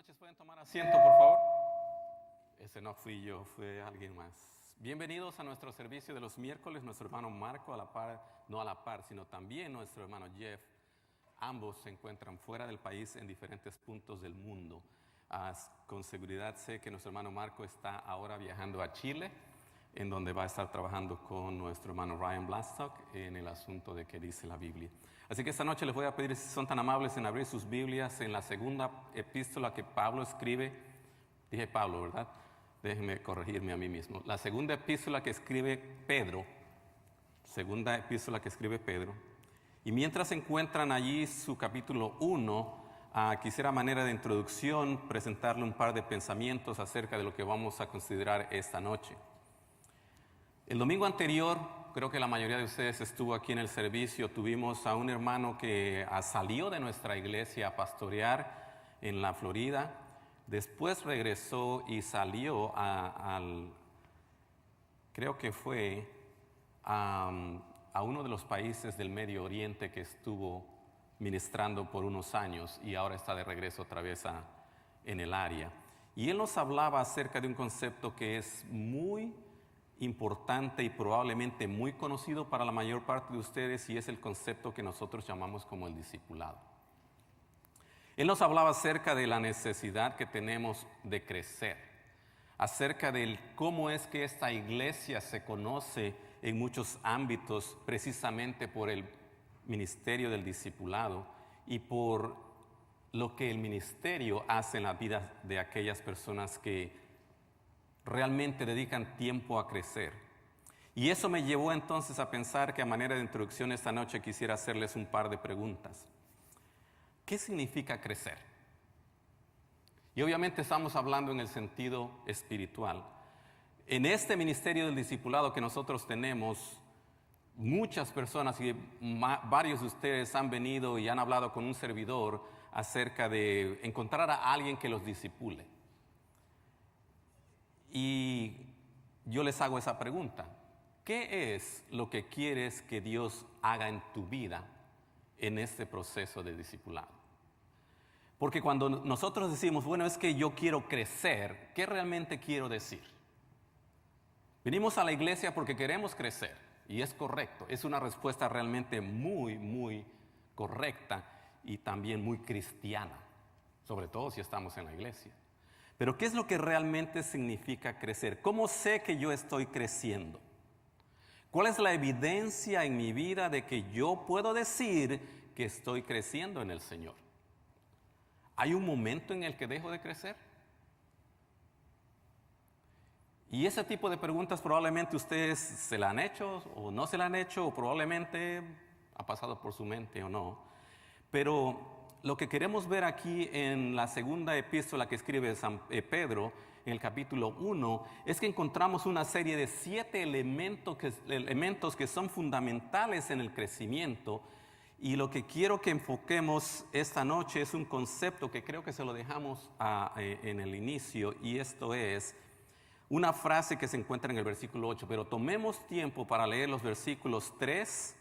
noches, ¿pueden tomar asiento, por favor? Ese no fui yo, fue alguien más. Bienvenidos a nuestro servicio de los miércoles. Nuestro hermano Marco a la par, no a la par, sino también nuestro hermano Jeff. Ambos se encuentran fuera del país en diferentes puntos del mundo. Con seguridad sé que nuestro hermano Marco está ahora viajando a Chile, en donde va a estar trabajando con nuestro hermano Ryan Blastock en el asunto de qué dice la Biblia. Así que esta noche les voy a pedir, si son tan amables, en abrir sus Biblias en la segunda epístola que Pablo escribe. Dije Pablo, ¿verdad? Déjenme corregirme a mí mismo. La segunda epístola que escribe Pedro. Segunda epístola que escribe Pedro. Y mientras encuentran allí su capítulo 1, quisiera a manera de introducción presentarle un par de pensamientos acerca de lo que vamos a considerar esta noche. El domingo anterior, creo que la mayoría de ustedes estuvo aquí en el servicio, tuvimos a un hermano que salió de nuestra iglesia a pastorear en la Florida, después regresó y salió creo que fue a uno de los países del Medio Oriente que estuvo ministrando por unos años y ahora está de regreso otra vez en el área. Y él nos hablaba acerca de un concepto que es muy importante y probablemente muy conocido para la mayor parte de ustedes, y es el concepto que nosotros llamamos como el discipulado. Él nos hablaba acerca de la necesidad que tenemos de crecer, acerca de cómo es que esta iglesia se conoce en muchos ámbitos precisamente por el ministerio del discipulado y por lo que el ministerio hace en la vida de aquellas personas que realmente dedican tiempo a crecer. Y eso me llevó entonces a pensar que a manera de introducción esta noche quisiera hacerles un par de preguntas. ¿Qué significa crecer? Y obviamente estamos hablando en el sentido espiritual. En este ministerio del discipulado que nosotros tenemos, muchas personas y varios de ustedes han venido y han hablado con un servidor acerca de encontrar a alguien que los discipule. Y yo les hago esa pregunta. ¿Qué es lo que quieres que Dios haga en tu vida en este proceso de discipulado? Porque cuando nosotros decimos, bueno, es que yo quiero crecer, ¿qué realmente quiero decir? Venimos a la iglesia porque queremos crecer, y es correcto, es una respuesta realmente muy, muy correcta y también muy cristiana, sobre todo si estamos en la iglesia. Pero ¿qué es lo que realmente significa crecer? ¿Cómo sé que yo estoy creciendo? ¿Cuál es la evidencia en mi vida de que yo puedo decir que estoy creciendo en el Señor? ¿Hay un momento en el que dejo de crecer? Y ese tipo de preguntas probablemente ustedes se la han hecho o no se la han hecho, o probablemente ha pasado por su mente o no. Pero lo que queremos ver aquí en la segunda epístola que escribe Pedro, en el capítulo 1, es que encontramos una serie de 7 elementos que son fundamentales en el crecimiento. Y lo que quiero que enfoquemos esta noche es un concepto que creo que se lo dejamos en el inicio, y esto es una frase que se encuentra en el versículo 8. Pero tomemos tiempo para leer los versículos 3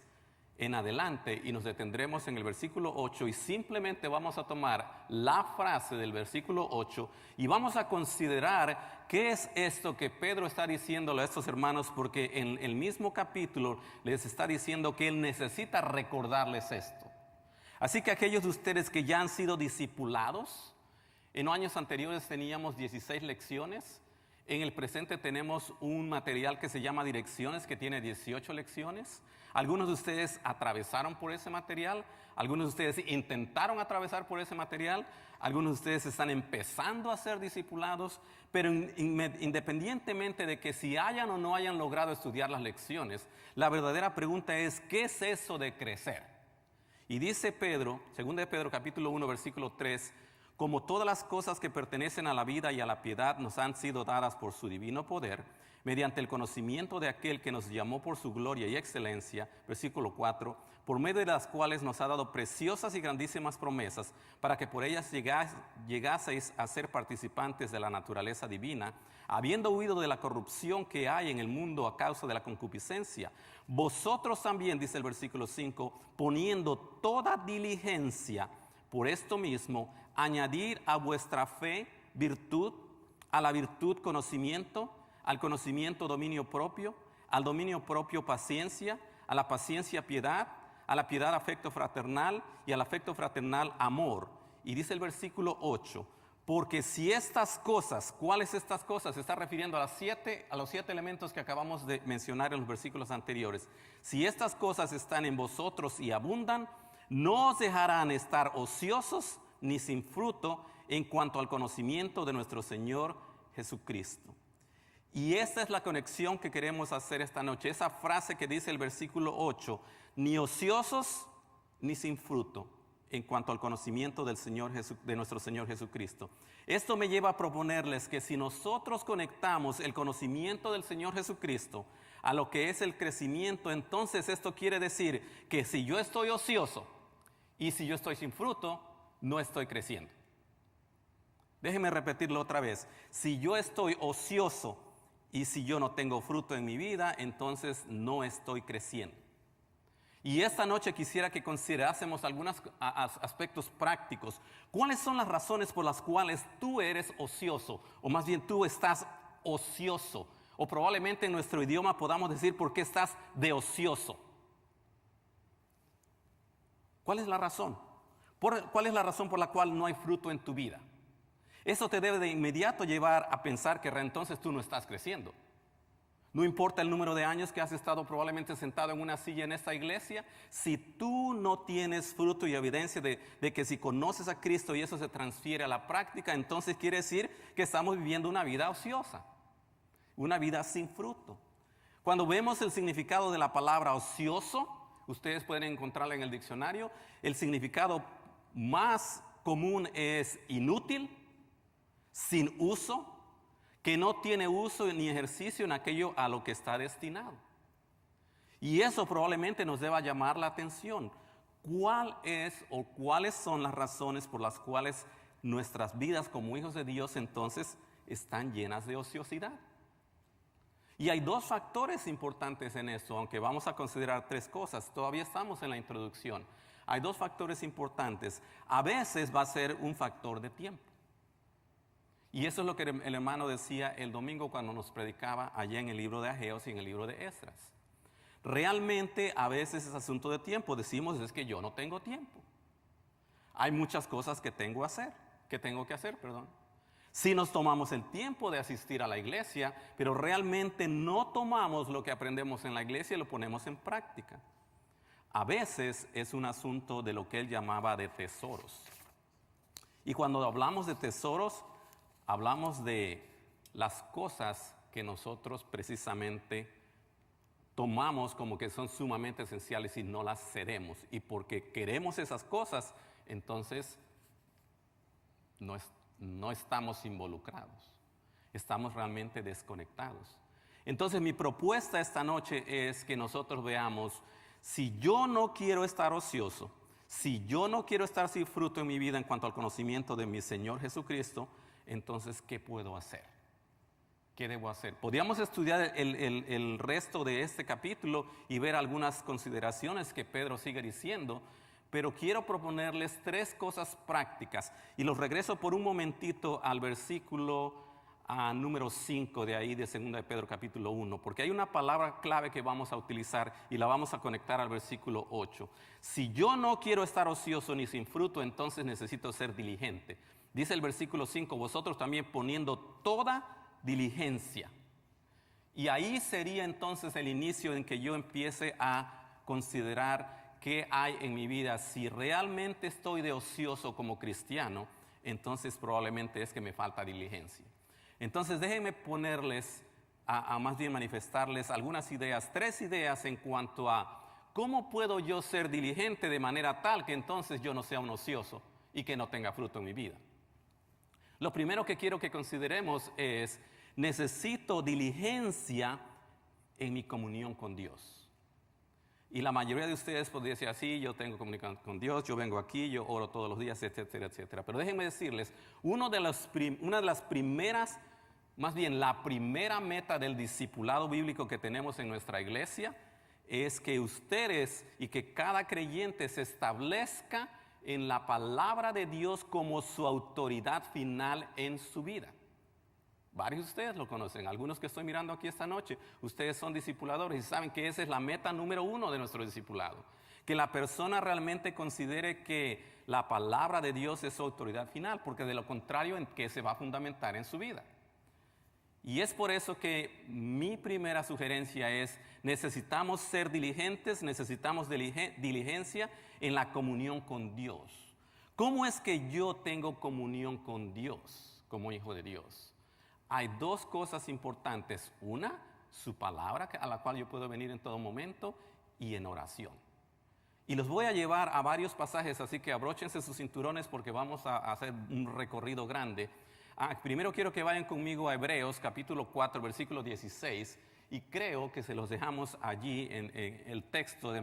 en adelante y nos detendremos en el versículo 8 y simplemente vamos a tomar la frase del versículo 8 y vamos a considerar qué es esto que Pedro está diciéndole a estos hermanos, porque en el mismo capítulo les está diciendo que él necesita recordarles esto. Así que aquellos de ustedes que ya han sido discipulados, en años anteriores teníamos 16 lecciones. En el presente tenemos un material que se llama Direcciones, que tiene 18 lecciones. Algunos de ustedes atravesaron por ese material, algunos de ustedes intentaron atravesar por ese material, algunos de ustedes están empezando a ser discipulados, pero independientemente de que si hayan o no hayan logrado estudiar las lecciones, la verdadera pregunta es, ¿qué es eso de crecer? Y dice Pedro, 2 de Pedro capítulo 1 versículo 3, como todas las cosas que pertenecen a la vida y a la piedad nos han sido dadas por su divino poder, mediante el conocimiento de aquel que nos llamó por su gloria y excelencia, versículo 4, por medio de las cuales nos ha dado preciosas y grandísimas promesas, para que por ellas llegaseis a ser participantes de la naturaleza divina, habiendo huido de la corrupción que hay en el mundo a causa de la concupiscencia. Vosotros también, dice el versículo 5, poniendo toda diligencia, por esto mismo, añadir a vuestra fe virtud, a la virtud conocimiento, al conocimiento dominio propio, al dominio propio paciencia, a la paciencia piedad, a la piedad afecto fraternal y al afecto fraternal amor. Y dice el versículo 8, porque si estas cosas, ¿cuáles estas cosas? Se está refiriendo a los 7 elementos que acabamos de mencionar en los versículos anteriores. Si estas cosas están en vosotros y abundan, no os dejarán estar ociosos ni sin fruto en cuanto al conocimiento de nuestro Señor Jesucristo. Y esta es la conexión que queremos hacer esta noche. Esa frase que dice el versículo 8, ni ociosos ni sin fruto en cuanto al conocimiento de nuestro Señor Jesucristo. Esto me lleva a proponerles que si nosotros conectamos el conocimiento del Señor Jesucristo a lo que es el crecimiento, entonces esto quiere decir que si yo estoy ocioso y si yo estoy sin fruto, no estoy creciendo. Déjenme repetirlo otra vez. Si yo estoy ocioso y si yo no tengo fruto en mi vida, entonces no estoy creciendo. Y esta noche quisiera que considerásemos algunos aspectos prácticos. ¿Cuáles son las razones por las cuales tú eres ocioso? O más bien tú estás ocioso. O probablemente en nuestro idioma podamos decir por qué estás de ocioso. ¿Cuál es la razón? ¿Cuál es la razón por la cual no hay fruto en tu vida? Eso te debe de inmediato llevar a pensar que entonces tú no estás creciendo. No importa el número de años que has estado probablemente sentado en una silla en esta iglesia, si tú no tienes fruto y evidencia de que si conoces a Cristo y eso se transfiere a la práctica, entonces quiere decir que estamos viviendo una vida ociosa, una vida sin fruto. Cuando vemos el significado de la palabra ocioso, ustedes pueden encontrarla en el diccionario, el significado más común es inútil, sin uso, que no tiene uso ni ejercicio en aquello a lo que está destinado. Y eso probablemente nos deba llamar la atención. ¿Cuál es o cuáles son las razones por las cuales nuestras vidas como hijos de Dios entonces están llenas de ociosidad? Y hay dos factores importantes en esto, aunque vamos a considerar tres cosas, todavía estamos en la introducción. Hay dos factores importantes. A veces va a ser un factor de tiempo. Y eso es lo que el hermano decía el domingo cuando nos predicaba allá en el libro de Ageos y en el libro de Esdras. Realmente a veces es asunto de tiempo. Decimos es que yo no tengo tiempo. Hay muchas cosas que tengo que hacer. Si nos tomamos el tiempo de asistir a la iglesia, pero realmente no tomamos lo que aprendemos en la iglesia y lo ponemos en práctica. A veces es un asunto de lo que él llamaba de tesoros. Y cuando hablamos de tesoros, hablamos de las cosas que nosotros precisamente tomamos como que son sumamente esenciales y no las cedemos. Y porque queremos esas cosas, entonces no estamos involucrados. Estamos realmente desconectados. Entonces mi propuesta esta noche es que nosotros veamos, si yo no quiero estar ocioso, si yo no quiero estar sin fruto en mi vida en cuanto al conocimiento de mi Señor Jesucristo, entonces, ¿qué puedo hacer? ¿Qué debo hacer? Podríamos estudiar el resto de este capítulo y ver algunas consideraciones que Pedro sigue diciendo, pero quiero proponerles tres cosas prácticas. Y los regreso por un momentito al versículo número 5 de ahí de 2 de Pedro capítulo 1, porque hay una palabra clave que vamos a utilizar y la vamos a conectar al versículo 8. Si yo no quiero estar ocioso ni sin fruto, entonces necesito ser diligente. Dice el versículo 5, vosotros también poniendo toda diligencia. Y ahí sería entonces el inicio en que yo empiece a considerar qué hay en mi vida. Si realmente estoy de ocioso como cristiano, entonces probablemente es que me falta diligencia. Entonces déjenme ponerles, más bien manifestarles algunas ideas, tres ideas en cuanto a cómo puedo yo ser diligente de manera tal que entonces yo no sea un ocioso y que no tenga fruto en mi vida. Lo primero que quiero que consideremos es, necesito diligencia en mi comunión con Dios. Y la mayoría de ustedes podría decir así, yo tengo comunicación con Dios, yo vengo aquí, yo oro todos los días, etcétera, etcétera. Pero déjenme decirles, una de las primeras, más bien la primera meta del discipulado bíblico que tenemos en nuestra iglesia es que ustedes y que cada creyente se establezca en la palabra de Dios como su autoridad final en su vida. Varios de ustedes lo conocen, algunos que estoy mirando aquí esta noche, ustedes son discipuladores y saben que esa es la meta número 1 de nuestro discipulado. Que la persona realmente considere que la palabra de Dios es su autoridad final, porque de lo contrario, ¿en qué se va a fundamentar en su vida? Y es por eso que mi primera sugerencia es, necesitamos ser diligentes, necesitamos diligencia en la comunión con Dios. ¿Cómo es que yo tengo comunión con Dios como hijo de Dios? Hay dos cosas importantes. Una, su palabra a la cual yo puedo venir en todo momento y en oración. Y los voy a llevar a varios pasajes, así que abróchense sus cinturones porque vamos a hacer un recorrido grande. Primero quiero que vayan conmigo a Hebreos capítulo 4, versículo 16, y creo que se los dejamos allí en el texto,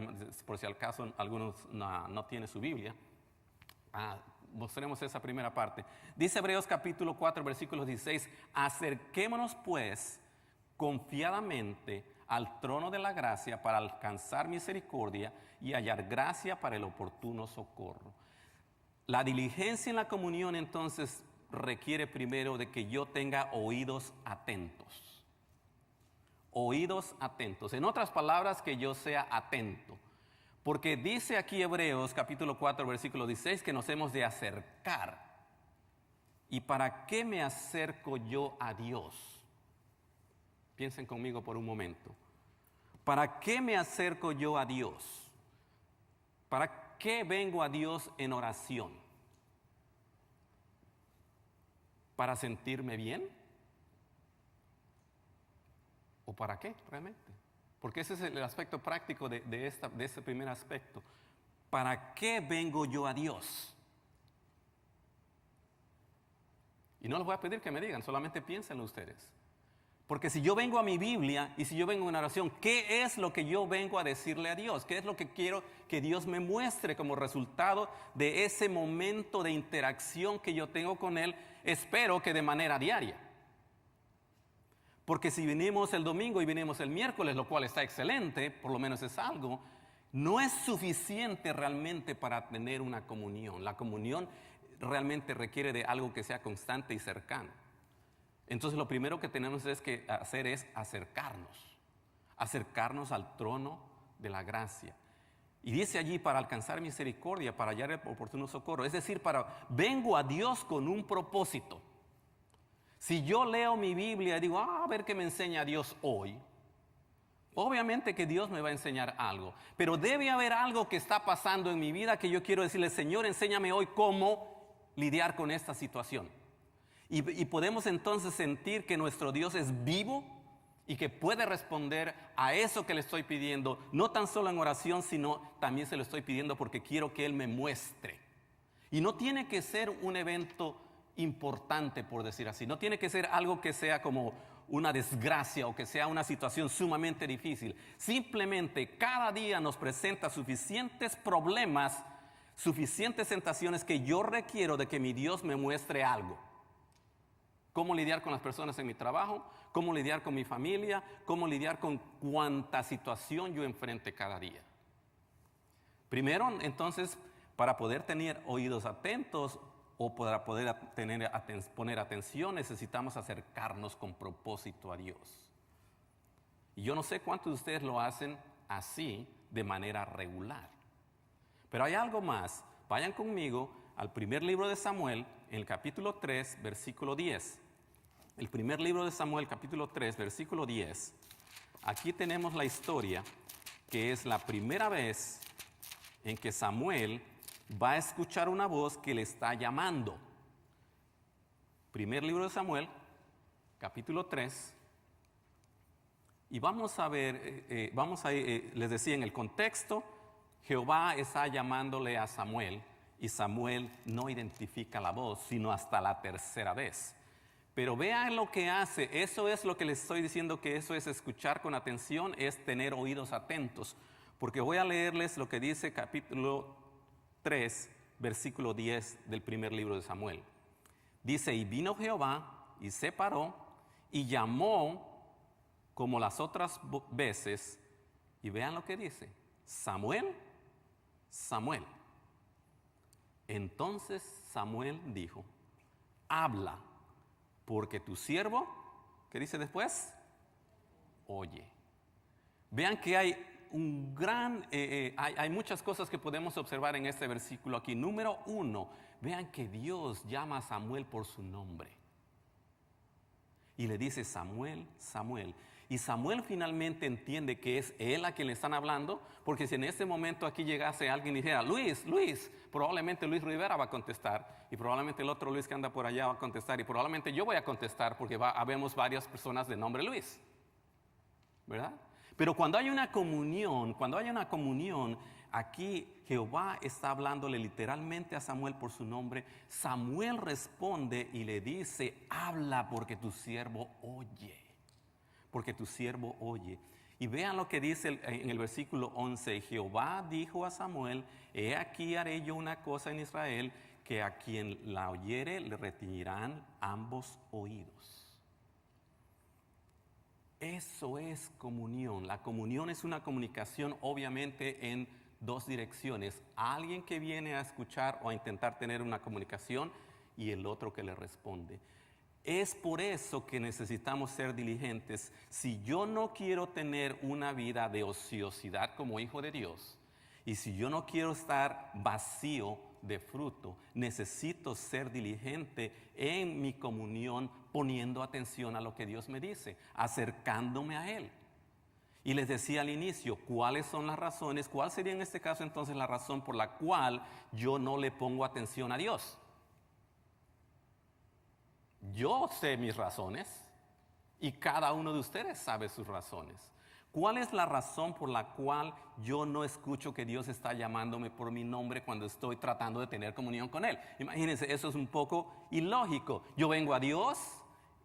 por si al caso algunos no tienen su Biblia. Mostremos esa primera parte. Dice Hebreos capítulo 4, versículo 16, acerquémonos pues confiadamente al trono de la gracia para alcanzar misericordia y hallar gracia para el oportuno socorro. La diligencia en la comunión entonces requiere primero de que yo tenga oídos atentos. Oídos atentos. En otras palabras, que yo sea atento. Porque dice aquí Hebreos capítulo 4 versículo 16 que nos hemos de acercar. ¿Y para qué me acerco yo a Dios? Piensen conmigo por un momento. ¿Para qué me acerco yo a Dios? ¿Para qué vengo a Dios en oración? ¿Para sentirme bien? ¿O para qué realmente? Porque ese es el aspecto práctico de este primer aspecto. ¿Para qué vengo yo a Dios? Y no les voy a pedir que me digan, solamente piénsenlo ustedes. Porque si yo vengo a mi Biblia y si yo vengo en oración, ¿qué es lo que yo vengo a decirle a Dios? ¿Qué es lo que quiero que Dios me muestre como resultado de ese momento de interacción que yo tengo con Él? Espero que de manera diaria. Porque si vinimos el domingo y vinimos el miércoles, lo cual está excelente, por lo menos es algo, no es suficiente realmente para tener una comunión. La comunión realmente requiere de algo que sea constante y cercano. Entonces lo primero que tenemos que hacer es acercarnos al trono de la gracia. Y dice allí, para alcanzar misericordia, para hallar el oportuno socorro. Es decir, vengo a Dios con un propósito. Si yo leo mi Biblia y digo, a ver qué me enseña Dios hoy, obviamente que Dios me va a enseñar algo, pero debe haber algo que está pasando en mi vida que yo quiero decirle, Señor, enséñame hoy cómo lidiar con esta situación. Y podemos entonces sentir que nuestro Dios es vivo y que puede responder a eso que le estoy pidiendo, no tan solo en oración, sino también se lo estoy pidiendo porque quiero que Él me muestre. Y no tiene que ser un evento importante, por decir así. No tiene que ser algo que sea como una desgracia o que sea una situación sumamente difícil. Simplemente cada día nos presenta suficientes problemas, suficientes tentaciones que yo requiero de que mi Dios me muestre algo. Cómo lidiar con las personas en mi trabajo, cómo lidiar con mi familia, cómo lidiar con cuánta situación yo enfrente cada día. Primero, entonces, para poder tener oídos atentos o para poder poner atención, necesitamos acercarnos con propósito a Dios. Y yo no sé cuántos de ustedes lo hacen así, de manera regular. Pero hay algo más. Vayan conmigo al primer libro de Samuel, en el capítulo 3, versículo 10. El primer libro de Samuel, capítulo 3, versículo 10. Aquí tenemos la historia, que es la primera vez en que Samuel va a escuchar una voz que le está llamando. Primer libro de Samuel, capítulo 3. Y vamos a ver, les decía, en el contexto, Jehová está llamándole a Samuel y Samuel no identifica la voz, sino hasta la tercera vez. Pero vean lo que hace, eso es lo que les estoy diciendo, que eso es escuchar con atención, es tener oídos atentos. Porque voy a leerles lo que dice capítulo 3, versículo 10 del primer libro de Samuel. Dice, y vino Jehová y se paró y llamó como las otras veces, y vean lo que dice, Samuel, Samuel. Entonces Samuel dijo, habla, porque tu siervo, ¿qué dice después? Oye. Vean que hay un gran, hay muchas cosas que podemos observar en este versículo aquí. Número 1, vean que Dios llama a Samuel por su nombre. Y le dice Samuel, Samuel. Y Samuel finalmente entiende que es él a quien le están hablando, porque si en este momento aquí llegase alguien y dijera, Luis, probablemente Luis Rivera va a contestar, y probablemente el otro Luis que anda por allá va a contestar, y probablemente yo voy a contestar, porque habemos varias personas de nombre Luis, ¿verdad? Pero cuando hay una comunión, aquí Jehová está hablándole literalmente a Samuel por su nombre. Samuel responde y le dice, habla porque tu siervo oye. Porque tu siervo oye. Y vean lo que dice en el versículo 11. Jehová dijo a Samuel, he aquí haré yo una cosa en Israel, que a quien la oyere le retiñirán ambos oídos. Eso es comunión. La comunión es una comunicación obviamente en dos direcciones. Alguien que viene a escuchar o a intentar tener una comunicación y el otro que le responde. Es por eso que necesitamos ser diligentes. Si yo no quiero tener una vida de ociosidad como hijo de Dios, y si yo no quiero estar vacío de fruto, necesito ser diligente en mi comunión, poniendo atención a lo que Dios me dice, acercándome a Él. Y les decía al inicio, ¿cuáles son las razones? ¿Cuál sería en este caso entonces la razón por la cual yo no le pongo atención a Dios? Yo sé mis razones y cada uno de ustedes sabe sus razones. ¿Cuál es la razón por la cual yo no escucho que Dios está llamándome por mi nombre cuando estoy tratando de tener comunión con Él? Imagínense, eso es un poco ilógico. Yo vengo a Dios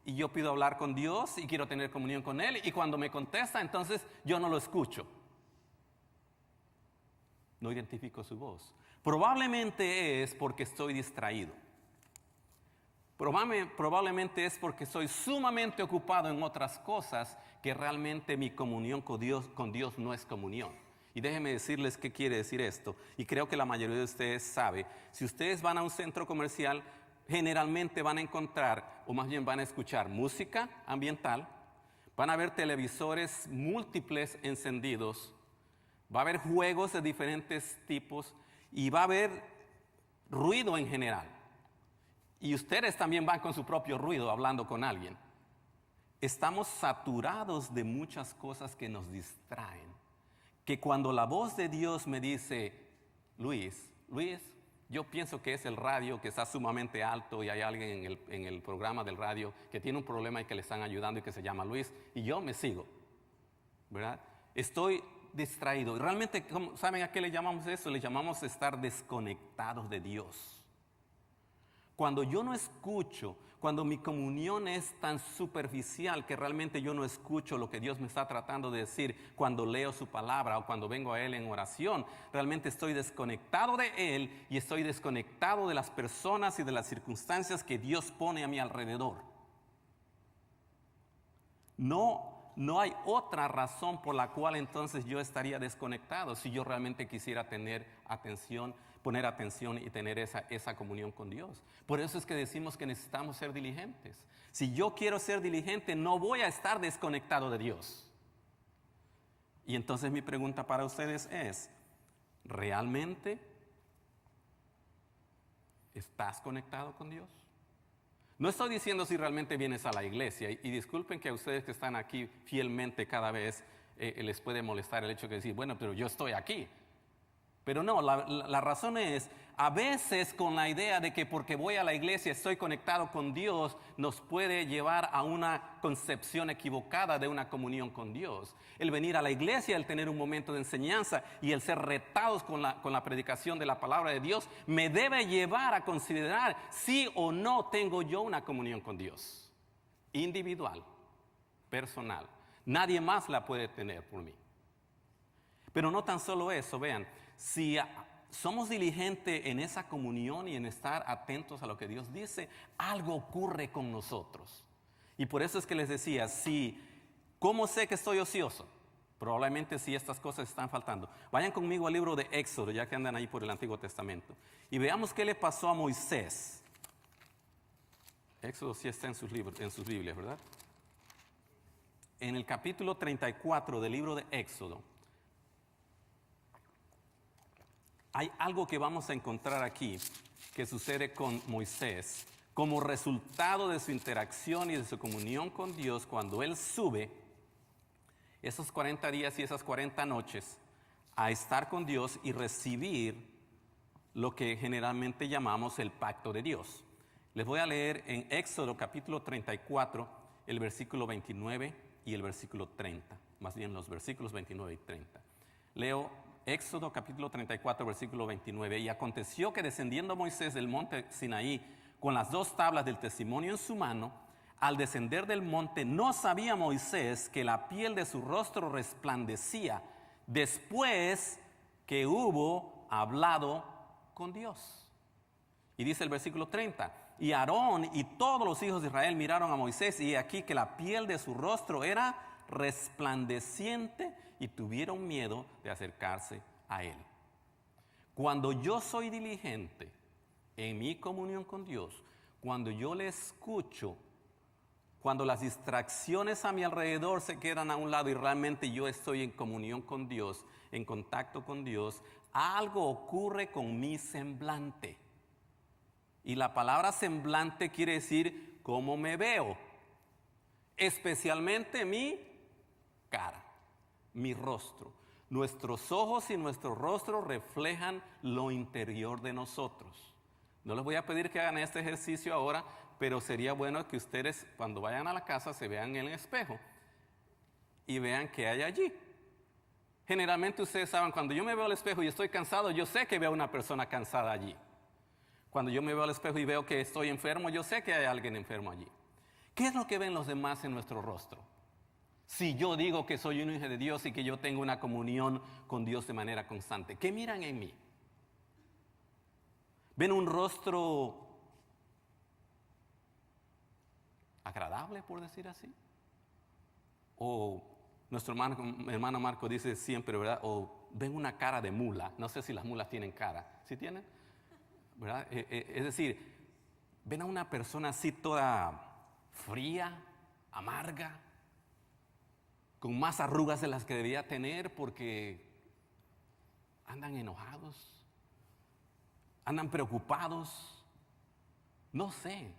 y yo pido hablar con Dios y quiero tener comunión con Él, y cuando me contesta, entonces yo no lo escucho. No identifico su voz. Probablemente es porque estoy distraído. Probablemente es porque soy sumamente ocupado en otras cosas, que realmente mi comunión con Dios no es comunión. Y déjenme decirles qué quiere decir esto. Y creo que la mayoría de ustedes sabe. Si ustedes van a un centro comercial, generalmente van a encontrar, o más bien van a escuchar música ambiental, van a ver televisores múltiples encendidos, va a haber juegos de diferentes tipos y va a haber ruido en general. Y ustedes también van con su propio ruido hablando con alguien. Estamos saturados de muchas cosas que nos distraen. Que cuando la voz de Dios me dice, Luis, yo pienso que es el radio que está sumamente alto y hay alguien en el programa del radio que tiene un problema y que le están ayudando y que se llama Luis, y yo me sigo, ¿verdad? Estoy distraído. Realmente, ¿saben a qué le llamamos eso? Le llamamos estar desconectados de Dios. Cuando yo no escucho, cuando mi comunión es tan superficial que realmente yo no escucho lo que Dios me está tratando de decir cuando leo su palabra o cuando vengo a Él en oración, realmente estoy desconectado de Él y estoy desconectado de las personas y de las circunstancias que Dios pone a mi alrededor. No hay otra razón por la cual entonces yo estaría desconectado si yo realmente quisiera poner atención y tener esa comunión con Dios. Por eso es que decimos que necesitamos ser diligentes. Si yo quiero ser diligente, no voy a estar desconectado de Dios. Y entonces mi pregunta para ustedes es, ¿realmente estás conectado con Dios? No estoy diciendo si realmente vienes a la iglesia, y disculpen que a ustedes que están aquí fielmente cada vez les puede molestar el hecho de decir, bueno, pero yo estoy aquí. Pero no, la razón es, a veces con la idea de que porque voy a la iglesia estoy conectado con Dios, nos puede llevar a una concepción equivocada de una comunión con Dios. El venir a la iglesia, el tener un momento de enseñanza y el ser retados con la predicación de la palabra de Dios, me debe llevar a considerar si o no tengo yo una comunión con Dios. Individual, personal. Nadie más la puede tener por mí. Pero no tan solo eso, vean. Si somos diligentes en esa comunión y en estar atentos a lo que Dios dice, algo ocurre con nosotros. Y por eso es que les decía, ¿cómo sé que estoy ocioso? Probablemente sí estas cosas están faltando. Vayan conmigo al libro de Éxodo, ya que andan ahí por el Antiguo Testamento. Y veamos qué le pasó a Moisés. Éxodo sí está en sus libros, en sus Biblias, ¿verdad? En el capítulo 34 del libro de Éxodo, hay algo que vamos a encontrar aquí que sucede con Moisés como resultado de su interacción y de su comunión con Dios cuando él sube esos 40 días y esas 40 noches a estar con Dios y recibir lo que generalmente llamamos el pacto de Dios. Les voy a leer en Éxodo capítulo 34 el versículo 29 y el versículo 30, más bien los versículos 29 y 30. Leo Éxodo capítulo 34 versículo 29. Y aconteció que descendiendo Moisés del monte Sinaí con las 2 tablas del testimonio en su mano, al descender del monte no sabía Moisés que la piel de su rostro resplandecía después que hubo hablado con Dios. Y dice el versículo 30, y Aarón y todos los hijos de Israel miraron a Moisés y aquí que la piel de su rostro era resplandeciente y tuvieron miedo de acercarse a él. Cuando yo soy diligente en mi comunión con Dios, cuando yo le escucho, cuando las distracciones a mi alrededor se quedan a un lado y realmente yo estoy en comunión con Dios, en contacto con Dios, algo ocurre con mi semblante. Y la palabra semblante quiere decir cómo me veo, especialmente mi cara, mi rostro. Nuestros ojos y nuestro rostro reflejan lo interior de nosotros. No les voy a pedir que hagan este ejercicio ahora, pero sería bueno que ustedes cuando vayan a la casa se vean en el espejo y vean qué hay allí. Generalmente ustedes saben, cuando yo me veo al espejo y estoy cansado, yo sé que veo a una persona cansada allí. Cuando yo me veo al espejo y veo que estoy enfermo, yo sé que hay alguien enfermo allí. ¿Qué es lo que ven los demás en nuestro rostro? Si yo digo que soy un hijo de Dios y que yo tengo una comunión con Dios de manera constante, ¿qué miran en mí? ¿Ven un rostro agradable, por decir así? O nuestro hermano Marco dice siempre, ¿verdad? O ven una cara de mula. No sé si las mulas tienen cara. ¿Sí tienen? ¿Verdad? Es decir, ven a una persona así toda fría, amarga, con más arrugas de las que debía tener porque andan enojados, andan preocupados. No sé.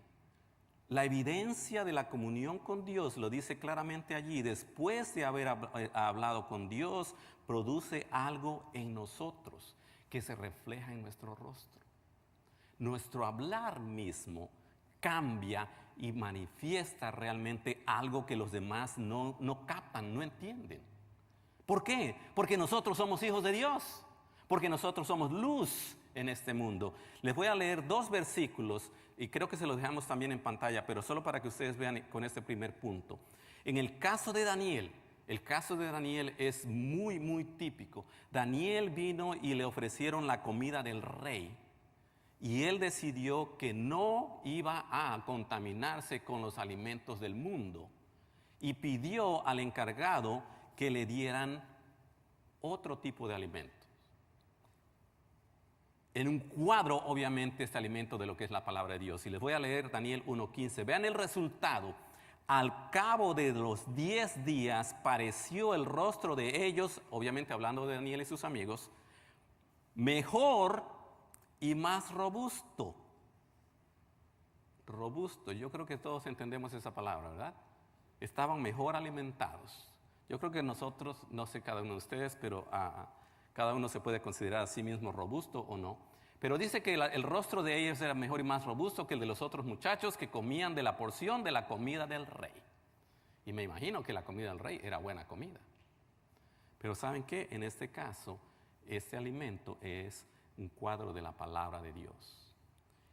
La evidencia de la comunión con Dios lo dice claramente allí. Después de haber hablado con Dios, produce algo en nosotros que se refleja en nuestro rostro. Nuestro hablar mismo cambia y manifiesta realmente algo que los demás no captan, no entienden. ¿Por qué? Porque nosotros somos hijos de Dios, porque nosotros somos luz en este mundo. Les voy a leer 2 versículos y creo que se los dejamos también en pantalla, pero solo para que ustedes vean con este primer punto. En el caso de Daniel, el caso de Daniel es muy, muy típico. Daniel vino y le ofrecieron la comida del rey y él decidió que no iba a contaminarse con los alimentos del mundo y pidió al encargado que le dieran otro tipo de alimento. En un cuadro, obviamente, este alimento de lo que es la palabra de Dios. Y les voy a leer Daniel 1:15. Vean el resultado. Al cabo de los 10 días pareció el rostro de ellos, obviamente hablando de Daniel y sus amigos, mejor y más robusto. Robusto, yo creo que todos entendemos esa palabra, ¿verdad? Estaban mejor alimentados. Yo creo que nosotros, no sé cada uno de ustedes, pero cada uno se puede considerar a sí mismo robusto o no. Pero dice que el rostro de ellos era mejor y más robusto que el de los otros muchachos que comían de la porción de la comida del rey. Y me imagino que la comida del rey era buena comida. Pero ¿saben qué? En este caso, este alimento es un cuadro de la palabra de Dios.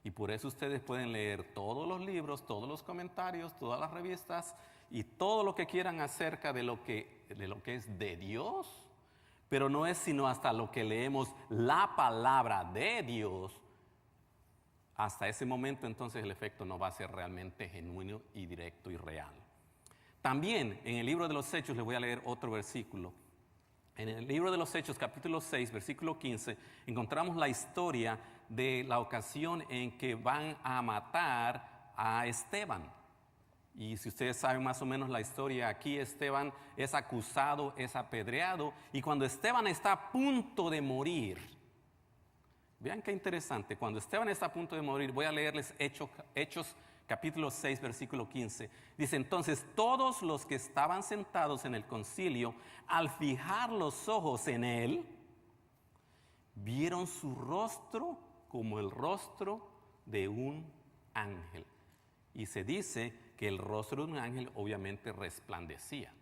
Y por eso ustedes pueden leer todos los libros, todos los comentarios, todas las revistas y todo lo que quieran acerca de lo que es de Dios. Pero no es sino hasta lo que leemos la palabra de Dios, hasta ese momento entonces el efecto no va a ser realmente genuino y directo y real. También en el libro de los Hechos les voy a leer otro versículo En el libro de los Hechos, capítulo 6, versículo 15, encontramos la historia de la ocasión en que van a matar a Esteban. Y si ustedes saben más o menos la historia, aquí Esteban es acusado, es apedreado, y cuando Esteban está a punto de morir, vean qué interesante, cuando Esteban está a punto de morir, voy a leerles Hechos capítulo 6, versículo 15, dice: entonces todos los que estaban sentados en el concilio, al fijar los ojos en él, vieron su rostro como el rostro de un ángel. Y se dice que el rostro de un ángel obviamente resplandecía.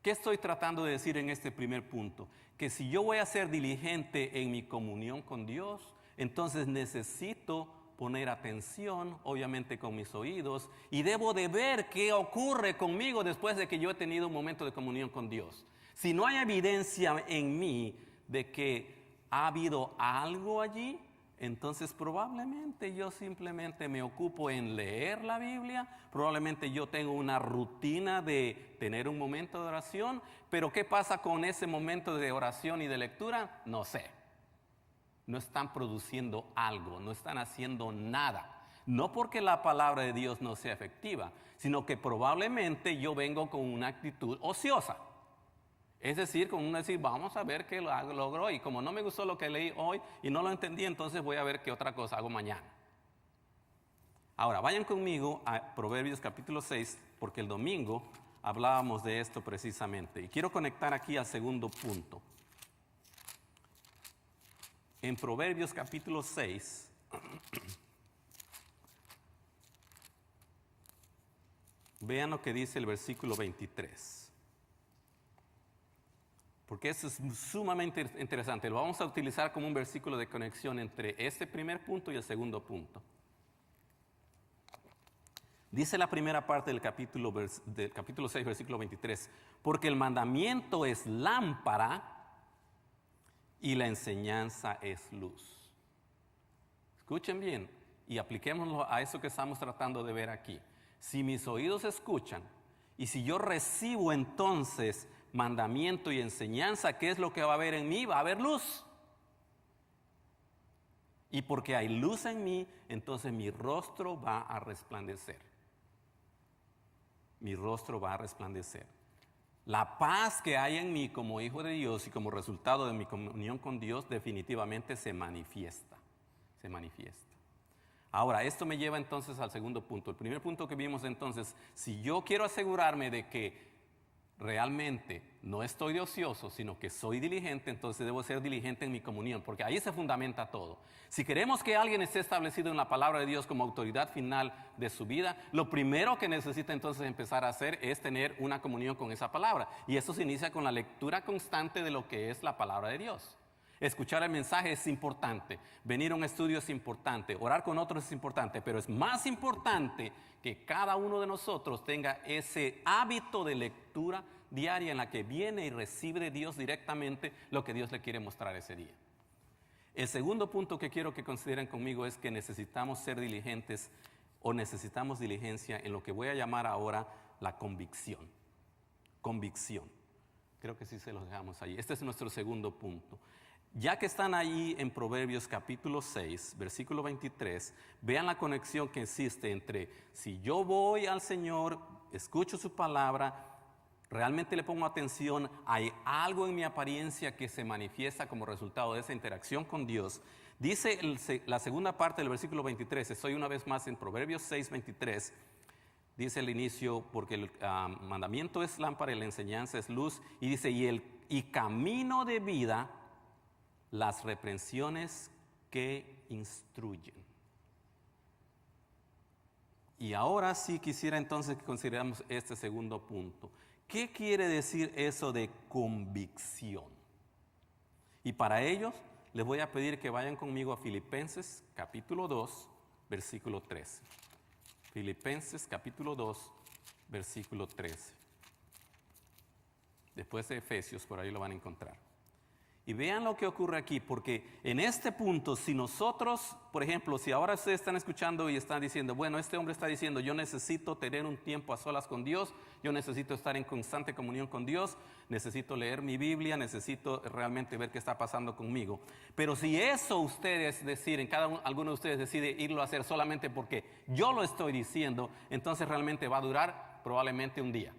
¿Qué estoy tratando de decir en este primer punto? Que si yo voy a ser diligente en mi comunión con Dios, entonces necesito poner atención, obviamente con mis oídos, y debo de ver qué ocurre conmigo después de que yo he tenido un momento de comunión con Dios. Si no hay evidencia en mí de que ha habido algo allí, entonces probablemente yo simplemente me ocupo en leer la Biblia, probablemente yo tengo una rutina de tener un momento de oración, pero ¿qué pasa con ese momento de oración y de lectura? No sé. No están produciendo algo, no están haciendo nada. No porque la palabra de Dios no sea efectiva, sino que probablemente yo vengo con una actitud ociosa. Es decir, con una decir, vamos a ver qué logro, y como no me gustó lo que leí hoy y no lo entendí, entonces voy a ver qué otra cosa hago mañana. Ahora, vayan conmigo a Proverbios capítulo 6, porque el domingo hablábamos de esto precisamente. Y quiero conectar aquí al segundo punto. En Proverbios capítulo 6, vean lo que dice el versículo 23. Porque eso es sumamente interesante. Lo vamos a utilizar como un versículo de conexión entre este primer punto y el segundo punto. Dice la primera parte del capítulo 6, versículo 23. Porque el mandamiento es lámpara y la enseñanza es luz. Escuchen bien y apliquémoslo a eso que estamos tratando de ver aquí. Si mis oídos escuchan y si yo recibo entonces mandamiento y enseñanza, ¿qué es lo que va a haber en mí? Va a haber luz. Y porque hay luz en mí, entonces mi rostro va a resplandecer. Mi rostro va a resplandecer. La paz que hay en mí como hijo de Dios y como resultado de mi comunión con Dios definitivamente se manifiesta. Se manifiesta. Ahora, esto me lleva entonces al segundo punto. El primer punto que vimos entonces, si yo quiero asegurarme de que realmente no estoy de ocioso, sino que soy diligente, entonces debo ser diligente en mi comunión, porque ahí se fundamenta todo. Si queremos que alguien esté establecido en la palabra de Dios como autoridad final de su vida, lo primero que necesita entonces empezar a hacer es tener una comunión con esa palabra. Y eso se inicia con la lectura constante de lo que es la palabra de Dios. Escuchar el mensaje es importante, venir a un estudio es importante, orar con otros es importante, pero es más importante que cada uno de nosotros tenga ese hábito de lectura diaria en la que viene y recibe de Dios directamente lo que Dios le quiere mostrar ese día. El segundo punto que quiero que consideren conmigo es que necesitamos ser diligentes o necesitamos diligencia en lo que voy a llamar ahora la convicción. Convicción. Creo que sí se los dejamos ahí. Este es nuestro segundo punto. Ya que están ahí en Proverbios capítulo 6, versículo 23, vean la conexión que existe entre si yo voy al Señor, escucho su palabra, realmente le pongo atención, hay algo en mi apariencia que se manifiesta como resultado de esa interacción con Dios. Dice la segunda parte del versículo 23, estoy una vez más en Proverbios 6, 23, dice el inicio, porque el mandamiento es lámpara y la enseñanza es luz, y dice, y camino de vida, las reprensiones que instruyen. Y ahora sí quisiera entonces que consideramos este segundo punto. ¿Qué quiere decir eso de convicción? Y para ellos les voy a pedir que vayan conmigo a Filipenses capítulo 2, versículo 13. Filipenses capítulo 2, versículo 13. Después de Efesios, por ahí lo van a encontrar. Y vean lo que ocurre aquí, porque en este punto, si nosotros, por ejemplo, si ahora ustedes están escuchando y están diciendo, bueno, este hombre está diciendo, yo necesito tener un tiempo a solas con Dios, yo necesito estar en constante comunión con Dios, necesito leer mi Biblia, necesito realmente ver qué está pasando conmigo. Pero si eso ustedes deciden, alguno de ustedes decide irlo a hacer solamente porque yo lo estoy diciendo, entonces realmente va a durar probablemente un día.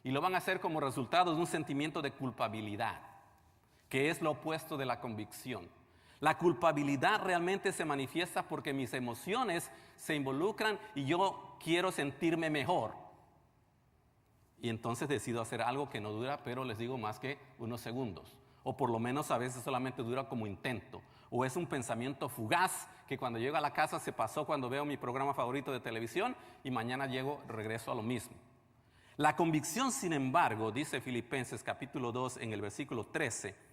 Y lo van a hacer como resultado de un sentimiento de culpabilidad, que es lo opuesto de la convicción. La culpabilidad realmente se manifiesta porque mis emociones se involucran y yo quiero sentirme mejor. Y entonces decido hacer algo que no dura, pero les digo, más que unos segundos. O por lo menos a veces solamente dura como intento. O es un pensamiento fugaz que cuando llego a la casa se pasó cuando veo mi programa favorito de televisión y mañana regreso a lo mismo. La convicción, sin embargo, dice Filipenses capítulo 2 en el versículo 13,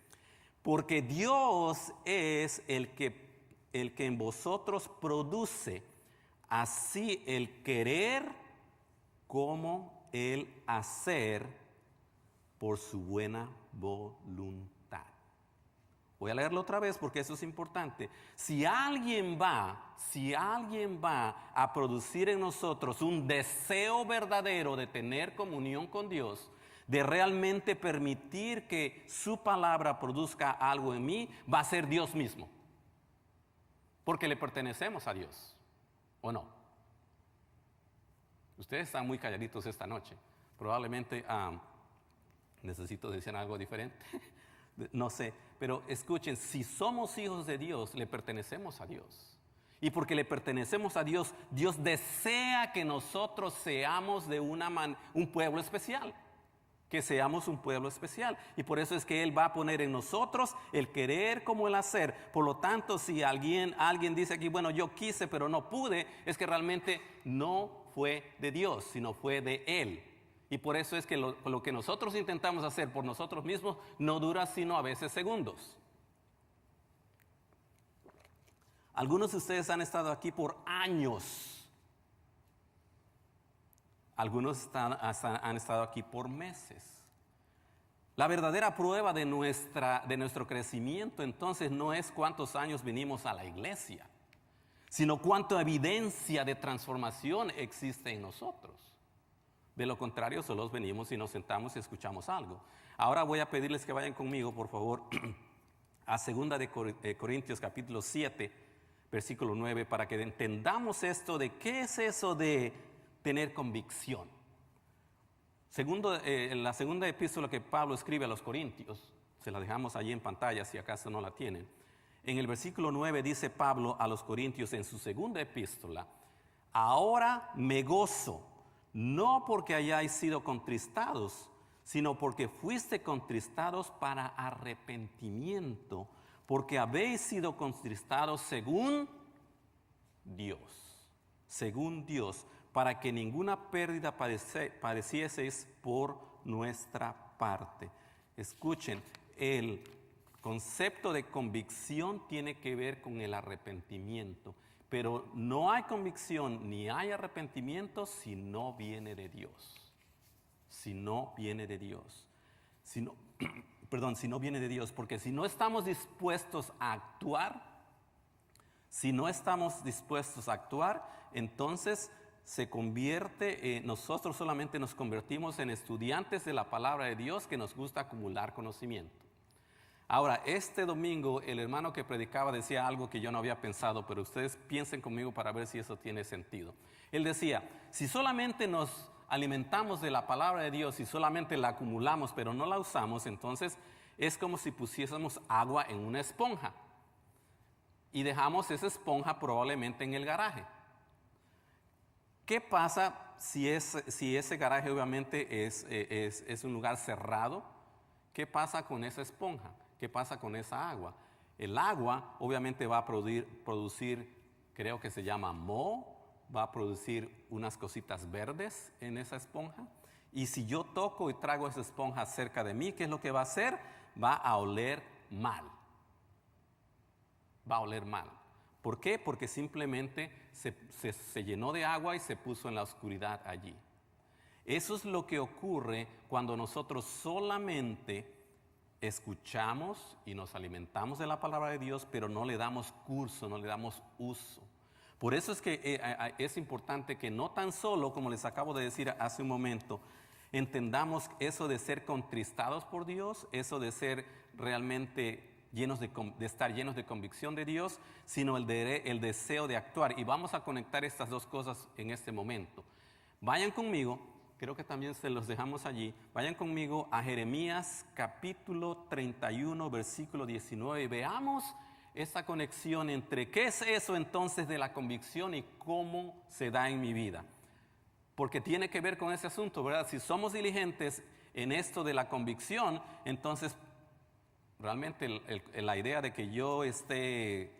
porque Dios es el que en vosotros produce así el querer como el hacer por su buena voluntad. Voy a leerlo otra vez porque eso es importante. Si alguien va a producir en nosotros un deseo verdadero de tener comunión con Dios, de realmente permitir que su palabra produzca algo en mí, va a ser Dios mismo. Porque le pertenecemos a Dios, ¿o no? Ustedes están muy calladitos esta noche. Probablemente necesito decir algo diferente. No sé, pero escuchen, si somos hijos de Dios, le pertenecemos a Dios. Y porque le pertenecemos a Dios, Dios desea que nosotros seamos de un pueblo especial. Que seamos un pueblo especial. Y por eso es que Él va a poner en nosotros el querer como el hacer. Por lo tanto, si alguien dice aquí, bueno, yo quise pero no pude, es que realmente no fue de Dios, sino fue de Él. Y por eso es que lo que nosotros intentamos hacer por nosotros mismos no dura sino a veces segundos. Algunos de ustedes han estado aquí por años. Algunos han estado aquí por meses. La verdadera prueba de nuestro crecimiento entonces no es cuántos años vinimos a la iglesia, sino cuánta evidencia de transformación existe en nosotros. De lo contrario, solo venimos y nos sentamos y escuchamos algo. Ahora voy a pedirles que vayan conmigo, por favor, a 2 de Corintios capítulo 7, versículo 9, para que entendamos esto de qué es eso de tener convicción. La segunda epístola que Pablo escribe a los Corintios, se la dejamos allí en pantalla si acaso no la tienen. En el versículo 9 dice Pablo a los Corintios en su segunda epístola: ahora me gozo, no porque hayáis sido contristados, sino porque fuiste contristados para arrepentimiento, porque habéis sido contristados según Dios, para que ninguna pérdida padecieseis por nuestra parte. Escuchen, el concepto de convicción tiene que ver con el arrepentimiento, pero no hay convicción ni hay arrepentimiento si no viene de Dios. Si no viene de Dios. Si no viene de Dios, porque si no estamos dispuestos a actuar, entonces nosotros solamente nos convertimos en estudiantes de la palabra de Dios que nos gusta acumular conocimiento. Ahora, este domingo el hermano que predicaba decía algo que yo no había pensado, pero ustedes piensen conmigo para ver si eso tiene sentido. Él decía, si solamente nos alimentamos de la palabra de Dios y solamente la acumulamos pero no la usamos, entonces es como si pusiésemos agua en una esponja y dejamos esa esponja probablemente en el garaje. ¿Qué pasa si ese garaje obviamente es un lugar cerrado? ¿Qué pasa con esa esponja? ¿Qué pasa con esa agua? El agua obviamente va a producir, creo que se llama moho, va a producir unas cositas verdes en esa esponja. Y si yo toco y trago esa esponja cerca de mí, ¿qué es lo que va a hacer? Va a oler mal. Va a oler mal. ¿Por qué? Porque simplemente se llenó de agua y se puso en la oscuridad allí. Eso es lo que ocurre cuando nosotros solamente escuchamos y nos alimentamos de la palabra de Dios, pero no le damos curso, no le damos uso. Por eso es que es importante que no tan solo, como les acabo de decir hace un momento, entendamos eso de ser contristados por Dios, eso de ser realmente de estar llenos de convicción de Dios, sino el deseo de actuar. Y vamos a conectar estas dos cosas en este momento. Vayan conmigo, creo que también se los dejamos allí, vayan conmigo a Jeremías capítulo 31, versículo 19, y veamos esa conexión entre qué es eso entonces de la convicción y cómo se da en mi vida. Porque tiene que ver con ese asunto, ¿verdad? Si somos diligentes en esto de la convicción, entonces realmente la idea de que yo esté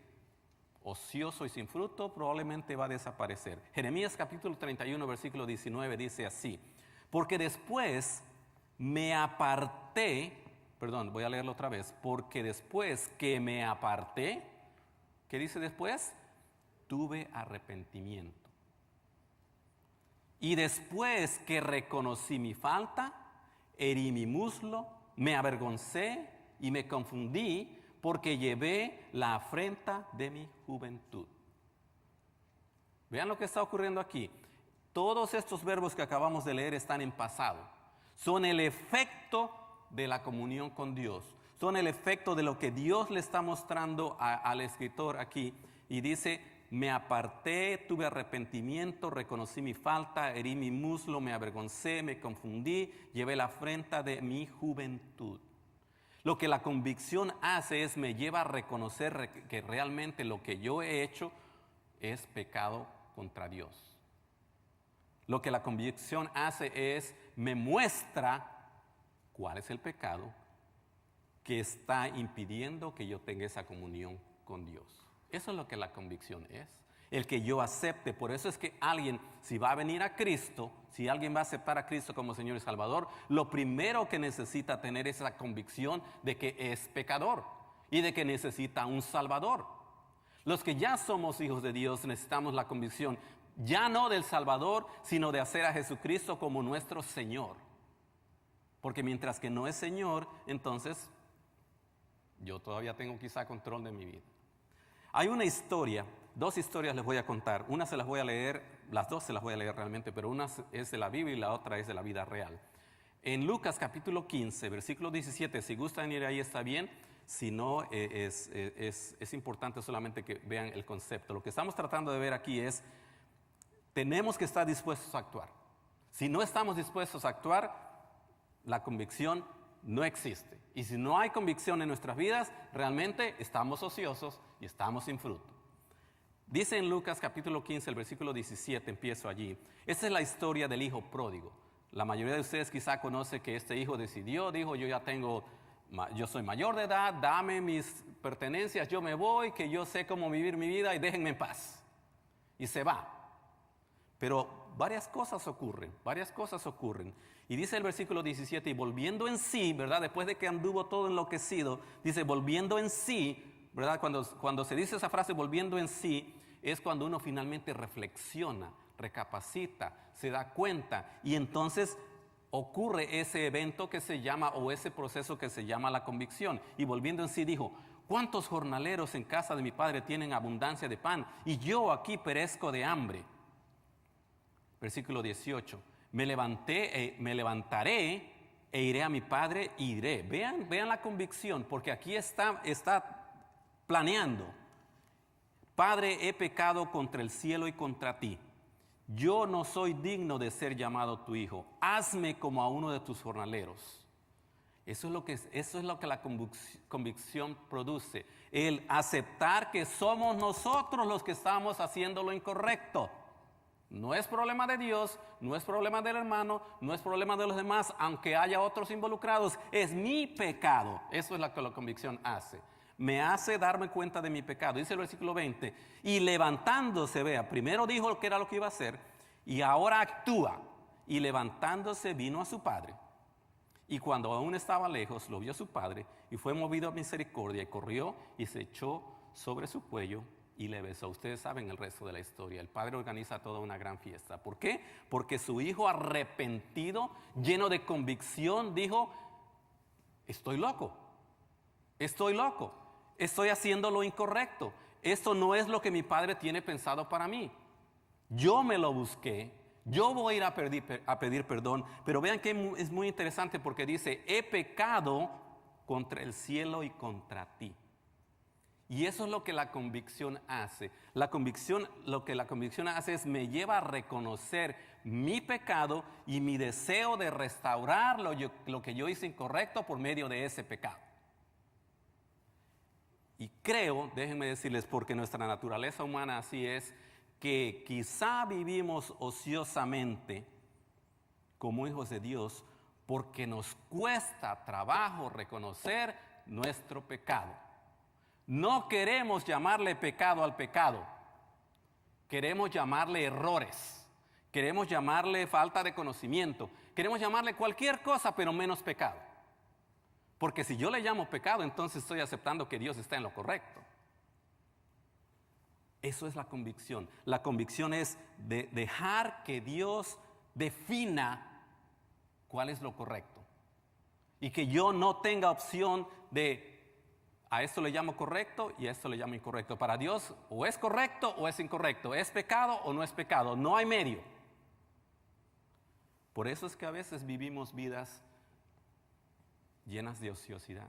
ocioso y sin fruto probablemente va a desaparecer. Jeremías capítulo 31, versículo 19 dice así: porque después me aparté, voy a leerlo otra vez, porque después que me aparté, ¿qué dice después? Tuve arrepentimiento. Y después que reconocí mi falta, herí mi muslo, me avergoncé y me confundí, porque llevé la afrenta de mi juventud. Vean lo que está ocurriendo aquí. Todos estos verbos que acabamos de leer están en pasado. Son el efecto de la comunión con Dios. Son el efecto de lo que Dios le está mostrando al escritor aquí. Y dice: me aparté, tuve arrepentimiento, reconocí mi falta, herí mi muslo, me avergoncé, me confundí, llevé la afrenta de mi juventud. Lo que la convicción hace es me lleva a reconocer que realmente lo que yo he hecho es pecado contra Dios. Lo que la convicción hace es me muestra cuál es el pecado que está impidiendo que yo tenga esa comunión con Dios. Eso es lo que la convicción es. El que yo acepte. Por eso es que alguien, si va a venir a Cristo, si alguien va a aceptar a Cristo como Señor y Salvador, lo primero que necesita tener es esa convicción de que es pecador y de que necesita un Salvador. Los que ya somos hijos de Dios necesitamos la convicción, ya no del Salvador, sino de hacer a Jesucristo como nuestro Señor. Porque mientras que no es Señor, entonces yo todavía tengo quizá control de mi vida. Hay una historia, dos historias les voy a contar. Una se las voy a leer, las dos se las voy a leer realmente, pero una es de la Biblia y la otra es de la vida real. En Lucas capítulo 15, versículo 17, si gustan ir ahí está bien, si no es importante solamente que vean el concepto. Lo que estamos tratando de ver aquí es, tenemos que estar dispuestos a actuar. Si no estamos dispuestos a actuar, la convicción no existe. Y si no hay convicción en nuestras vidas, realmente estamos ociosos y estamos sin fruto. Dice en Lucas capítulo 15, el versículo 17, empiezo allí. Esta es la historia del hijo pródigo. La mayoría de ustedes quizá conoce que este hijo dijo, yo soy mayor de edad, dame mis pertenencias, yo me voy, que yo sé cómo vivir mi vida y déjenme en paz. Y se va. Pero varias cosas ocurren. Y dice el versículo 17, y volviendo en sí, ¿verdad? Después de que anduvo todo enloquecido, dice, volviendo en sí, ¿verdad? Cuando se dice esa frase, volviendo en sí, es cuando uno finalmente reflexiona, recapacita, se da cuenta, y entonces ocurre ese evento que se llama, o ese proceso que se llama la convicción. Y volviendo en sí dijo, ¿cuántos jornaleros en casa de mi padre tienen abundancia de pan? Y yo aquí perezco de hambre. Versículo 18, me levantaré e iré a mi padre y diré. Vean la convicción, porque aquí está planeando. Padre, he pecado contra el cielo y contra ti. Yo no soy digno de ser llamado tu hijo. Hazme como a uno de tus jornaleros. Eso es lo que la convicción produce. El aceptar que somos nosotros los que estamos haciendo lo incorrecto. No es problema de Dios, no es problema del hermano, no es problema de los demás, aunque haya otros involucrados. Es mi pecado. Eso es lo que la convicción hace. Me hace darme cuenta de mi pecado. Dice el versículo 20, y levantándose, vea, primero dijo que era lo que iba a hacer, y ahora actúa. Y levantándose vino a su padre. Y cuando aún estaba lejos, lo vio su padre, y fue movido a misericordia, y corrió y se echó sobre su cuello, y le besó. Ustedes saben el resto de la historia. El padre organiza toda una gran fiesta. ¿Por qué? Porque su hijo arrepentido, lleno de convicción, dijo, estoy loco. Estoy loco. Estoy haciendo lo incorrecto. Esto no es lo que mi Padre tiene pensado para mí. Yo me lo busqué. Yo voy a ir a pedir perdón. Pero vean que es muy interesante porque dice, he pecado contra el cielo y contra ti. Y eso es lo que la convicción hace. Lo que la convicción hace es me lleva a reconocer mi pecado y mi deseo de restaurar lo que yo hice incorrecto por medio de ese pecado. Y creo, déjenme decirles, porque nuestra naturaleza humana así es, que quizá vivimos ociosamente como hijos de Dios porque nos cuesta trabajo reconocer nuestro pecado. No queremos llamarle pecado al pecado, queremos llamarle errores, queremos llamarle falta de conocimiento, queremos llamarle cualquier cosa pero menos pecado. Porque si yo le llamo pecado, entonces estoy aceptando que Dios está en lo correcto. Eso es la convicción. La convicción es de dejar que Dios defina cuál es lo correcto. Y que yo no tenga opción de a esto le llamo correcto y a esto le llamo incorrecto. Para Dios o es correcto o es incorrecto. Es pecado o no es pecado. No hay medio. Por eso es que a veces vivimos vidas llenas de ociosidad.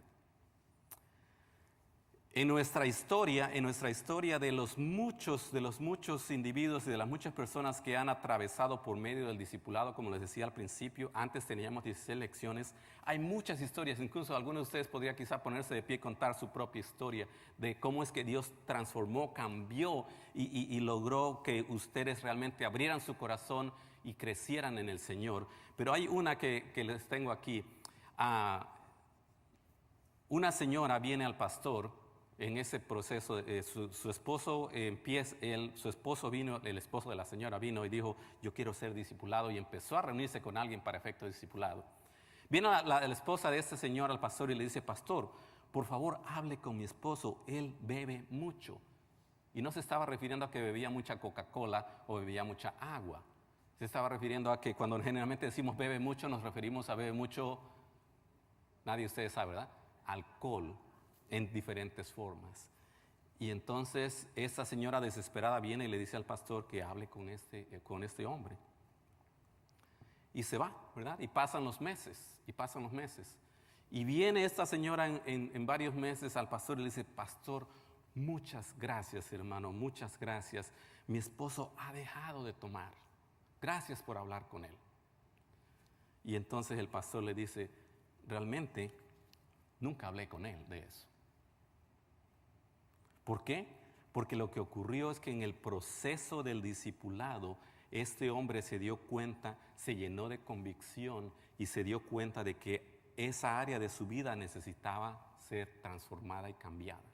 En nuestra historia de los muchos individuos y de las muchas personas que han atravesado por medio del discipulado, como les decía al principio, antes teníamos 16 lecciones, hay muchas historias, incluso algunos de ustedes podrían quizá ponerse de pie y contar su propia historia de cómo es que Dios transformó, cambió y logró que ustedes realmente abrieran su corazón y crecieran en el Señor. Pero hay una que les tengo aquí. Una señora viene al pastor en ese proceso, su esposo su esposo vino, el esposo de la señora vino y dijo, yo quiero ser discipulado, y empezó a reunirse con alguien para efecto de discipulado. Viene la esposa de este señor al pastor y le dice, pastor, por favor hable con mi esposo, él bebe mucho. Y no se estaba refiriendo a que bebía mucha Coca-Cola o bebía mucha agua. Se estaba refiriendo a que cuando generalmente decimos bebe mucho, nos referimos a bebe mucho, nadie de ustedes sabe, ¿verdad? Alcohol en diferentes formas. Y entonces esa señora desesperada viene y le dice al pastor que hable con este hombre. Y se va, ¿verdad? Y pasan los meses. Y viene esta señora en varios meses al pastor y le dice, pastor, muchas gracias, hermano, muchas gracias. Mi esposo ha dejado de tomar. Gracias por hablar con él. Y entonces el pastor le dice, realmente nunca hablé con él de eso. ¿Por qué? Porque lo que ocurrió es que en el proceso del discipulado, este hombre se dio cuenta, se llenó de convicción y se dio cuenta de que esa área de su vida necesitaba ser transformada y cambiada.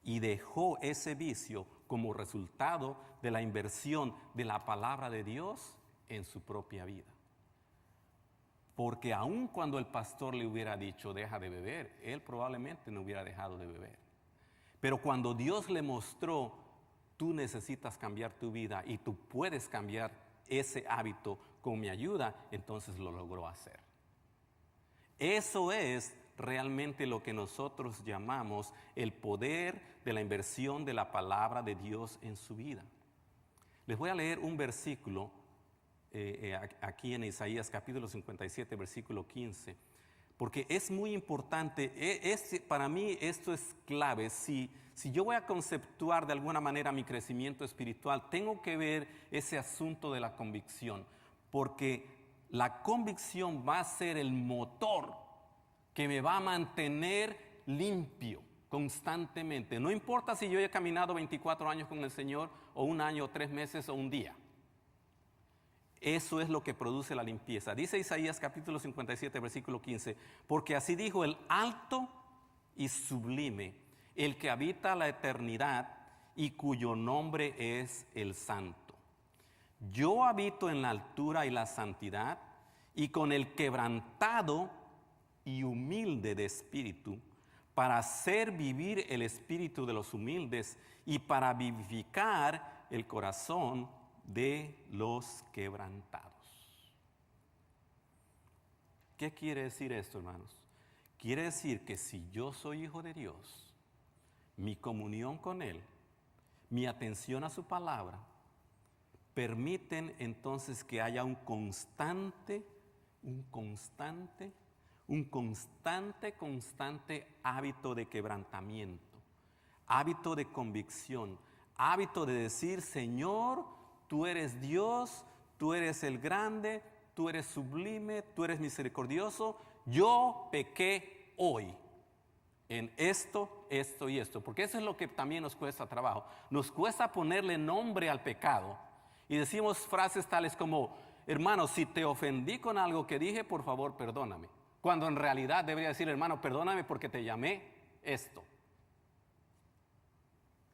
Y dejó ese vicio como resultado de la inversión de la palabra de Dios en su propia vida. Porque aun cuando el pastor le hubiera dicho, deja de beber, él probablemente no hubiera dejado de beber. Pero cuando Dios le mostró, tú necesitas cambiar tu vida y tú puedes cambiar ese hábito con mi ayuda, entonces lo logró hacer. Eso es realmente lo que nosotros llamamos el poder de la inversión de la palabra de Dios en su vida. Les voy a leer un versículo aquí en Isaías capítulo 57, versículo 15, porque es muy importante, para mí esto es clave. Si yo voy a conceptuar de alguna manera mi crecimiento espiritual, tengo que ver ese asunto de la convicción, porque la convicción va a ser el motor que me va a mantener limpio constantemente. No importa si yo he caminado 24 años con el Señor, o un año, o 3 meses, o un día. Eso es lo que produce la limpieza. Dice Isaías capítulo 57, versículo 15, porque así dijo el alto y sublime, el que habita la eternidad y cuyo nombre es el Santo. Yo habito en la altura y la santidad, y con el quebrantado y humilde de espíritu, para hacer vivir el espíritu de los humildes y para vivificar el corazón de los quebrantados. ¿Qué quiere decir esto, hermanos? Quiere decir que si yo soy hijo de Dios, mi comunión con Él, mi atención a su palabra, permiten entonces que haya un constante hábito de quebrantamiento, hábito de convicción, hábito de decir, Señor, tú eres Dios, tú eres el grande, tú eres sublime, tú eres misericordioso, yo pequé hoy en esto, esto y esto, porque eso es lo que también nos cuesta trabajo. Nos cuesta ponerle nombre al pecado y decimos frases tales como, hermano, si te ofendí con algo que dije, por favor, perdóname. Cuando en realidad debería decir, hermano, perdóname porque te llamé esto.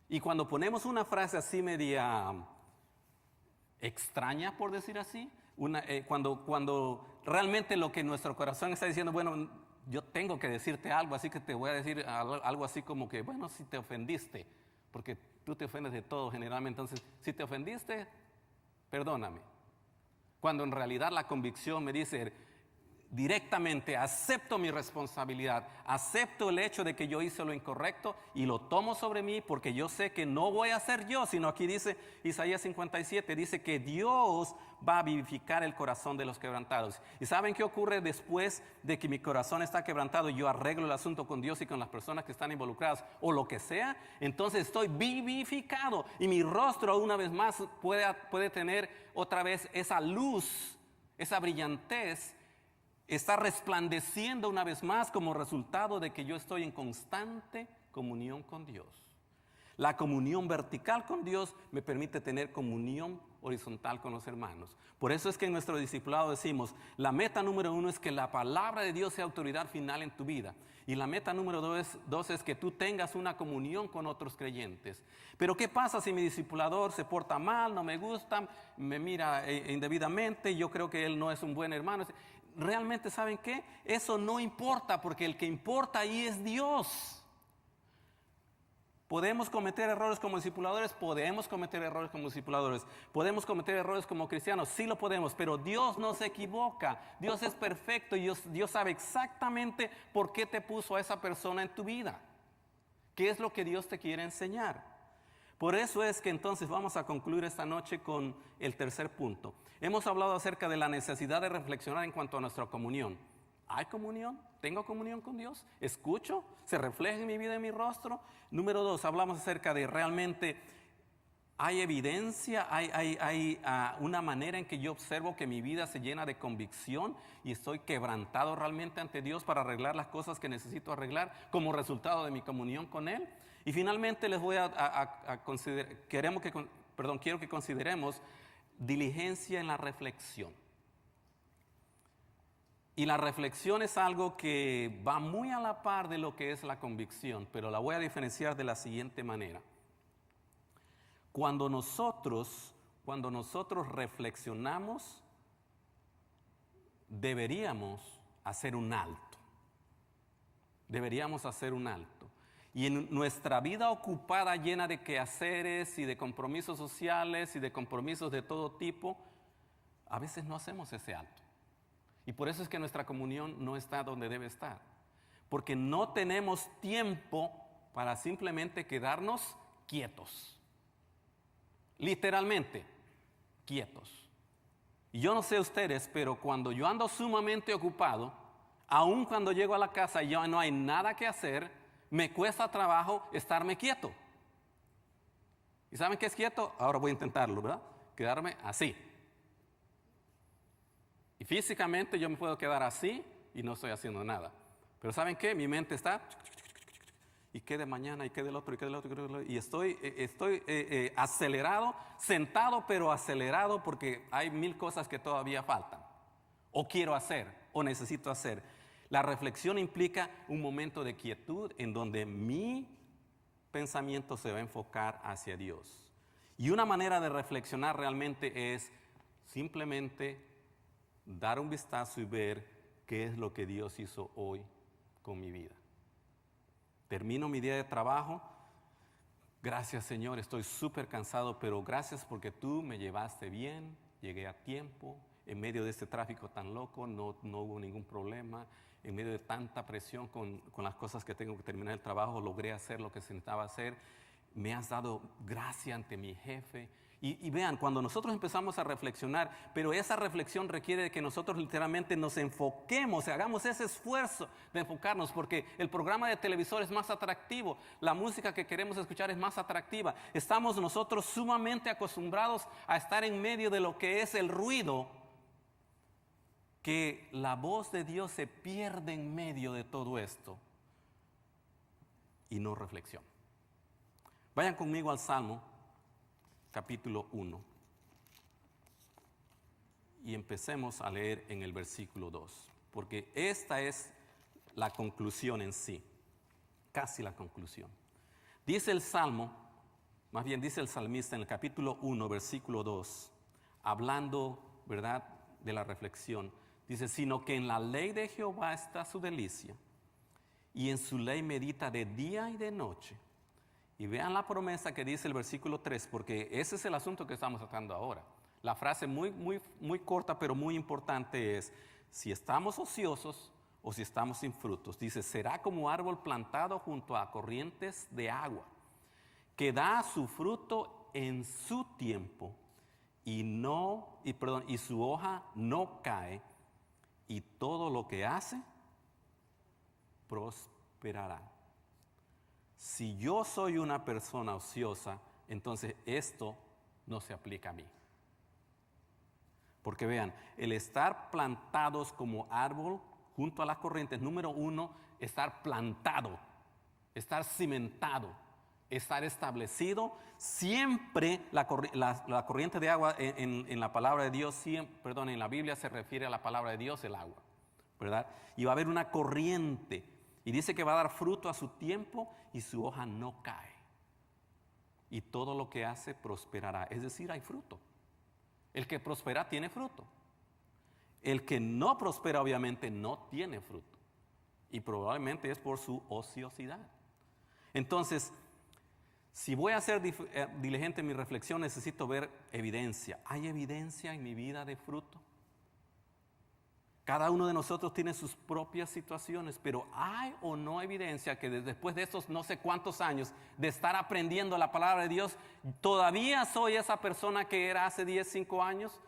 Y cuando ponemos una frase así media extraña, por decir así, cuando realmente lo que nuestro corazón está diciendo, bueno, yo tengo que decirte algo, así que te voy a decir algo así como que, bueno, si te ofendiste, porque tú te ofendes de todo generalmente, entonces, si te ofendiste, perdóname. Cuando en realidad la convicción me dice directamente, acepto mi responsabilidad, acepto el hecho de que yo hice lo incorrecto y lo tomo sobre mí porque yo sé que no voy a ser yo, sino aquí dice Isaías 57, dice que Dios va a vivificar el corazón de los quebrantados. ¿Y saben qué ocurre después de que mi corazón está quebrantado y yo arreglo el asunto con Dios y con las personas que están involucradas o lo que sea? Entonces estoy vivificado y mi rostro una vez más puede tener otra vez esa luz, esa brillantez. Está resplandeciendo una vez más como resultado de que yo estoy en constante comunión con Dios. La comunión vertical con Dios me permite tener comunión horizontal con los hermanos. Por eso es que en nuestro discipulado decimos, la meta número 1 es que la palabra de Dios sea autoridad final en tu vida. Y la meta número 2 es que tú tengas una comunión con otros creyentes. Pero ¿qué pasa si mi discipulador se porta mal, no me gusta, me mira indebidamente, yo creo que él no es un buen hermano? Realmente, ¿saben qué? Eso no importa, porque el que importa ahí es Dios. ¿Podemos cometer errores como discipuladores? Podemos cometer errores como discipuladores. ¿Podemos cometer errores como cristianos? Sí lo podemos, pero Dios no se equivoca. Dios es perfecto y Dios sabe exactamente por qué te puso a esa persona en tu vida. ¿Qué es lo que Dios te quiere enseñar? Por eso es que entonces vamos a concluir esta noche con el tercer punto. Hemos hablado acerca de la necesidad de reflexionar en cuanto a nuestra comunión. ¿Hay comunión? ¿Tengo comunión con Dios? ¿Escucho? ¿Se refleja en mi vida, en mi rostro? Número 2, hablamos acerca de realmente hay evidencia, hay una manera en que yo observo que mi vida se llena de convicción y estoy quebrantado realmente ante Dios para arreglar las cosas que necesito arreglar como resultado de mi comunión con Él. Y finalmente les voy a considerar, quiero que consideremos diligencia en la reflexión. Y la reflexión es algo que va muy a la par de lo que es la convicción, pero la voy a diferenciar de la siguiente manera. Cuando nosotros reflexionamos, deberíamos hacer un alto. Deberíamos hacer un alto. Y en nuestra vida ocupada, llena de quehaceres y de compromisos sociales y de compromisos de todo tipo, a veces no hacemos ese alto. Y por eso es que nuestra comunión no está donde debe estar. Porque no tenemos tiempo para simplemente quedarnos quietos. Literalmente, quietos. Y yo no sé ustedes, pero cuando yo ando sumamente ocupado, aun cuando llego a la casa y ya no hay nada que hacer, me cuesta trabajo estarme quieto. ¿Y saben qué es quieto? Ahora voy a intentarlo, ¿verdad? Quedarme así. Y físicamente yo me puedo quedar así y no estoy haciendo nada. Pero ¿saben qué? Mi mente está, y qué de mañana, y qué del otro, y qué del otro, y estoy acelerado, sentado pero acelerado porque hay 1000 cosas que todavía faltan, o quiero hacer, o necesito hacer. La reflexión implica un momento de quietud en donde mi pensamiento se va a enfocar hacia Dios. Y una manera de reflexionar realmente es simplemente dar un vistazo y ver qué es lo que Dios hizo hoy con mi vida. Termino mi día de trabajo. Gracias, Señor, estoy súper cansado, pero gracias porque tú me llevaste bien, llegué a tiempo, en medio de este tráfico tan loco, no hubo ningún problema. En medio de tanta presión con las cosas que tengo que terminar el trabajo, logré hacer lo que se necesitaba hacer. Me has dado gracia ante mi jefe. Y vean, cuando nosotros empezamos a reflexionar, pero esa reflexión requiere de que nosotros literalmente nos enfoquemos, hagamos ese esfuerzo de enfocarnos, porque el programa de televisor es más atractivo, la música que queremos escuchar es más atractiva. Estamos nosotros sumamente acostumbrados a estar en medio de lo que es el ruido, que la voz de Dios se pierde en medio de todo esto y no reflexión. Vayan conmigo al Salmo capítulo 1 y empecemos a leer en el versículo 2, porque esta es la conclusión en sí, casi la conclusión. Dice el Salmo, más bien dice el salmista en el capítulo 1, versículo 2, hablando, ¿verdad?, de la reflexión. Dice, sino que en la ley de Jehová está su delicia, y en su ley medita de día y de noche. Y vean la promesa que dice el versículo 3, porque ese es el asunto que estamos tratando ahora. La frase muy corta, pero muy importante es, si estamos ociosos o si estamos sin frutos. Dice, será como árbol plantado junto a corrientes de agua, que da su fruto en su tiempo, y su hoja no cae, y todo lo que hace prosperará. Si yo soy una persona ociosa, entonces esto no se aplica a mí. Porque vean, el estar plantados como árbol junto a las corrientes, número 1, estar plantado, estar cimentado, estar establecido. Siempre la corriente de agua en la palabra de Dios, en la Biblia se refiere a la palabra de Dios, el agua, ¿verdad? Y va a haber una corriente. Y dice que va a dar fruto a su tiempo y su hoja no cae. Y todo lo que hace prosperará. Es decir, hay fruto. El que prospera tiene fruto. El que no prospera obviamente no tiene fruto. Y probablemente es por su ociosidad. Entonces, si voy a ser diligente en mi reflexión, necesito ver evidencia. ¿Hay evidencia en mi vida de fruto? Cada uno de nosotros tiene sus propias situaciones, pero ¿hay o no evidencia que después de esos no sé cuántos años de estar aprendiendo la palabra de Dios, todavía soy esa persona que era hace 10, 5 años?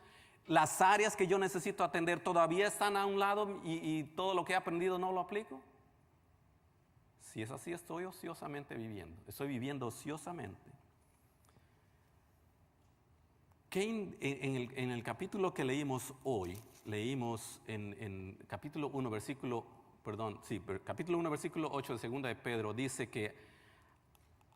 Las áreas que yo necesito atender todavía están a un lado y todo lo que he aprendido no lo aplico. Si es así, estoy ociosamente viviendo. Estoy viviendo ociosamente. En el capítulo que leímos hoy, leímos en capítulo 1, capítulo 1, versículo 8 de 2 de Pedro, dice que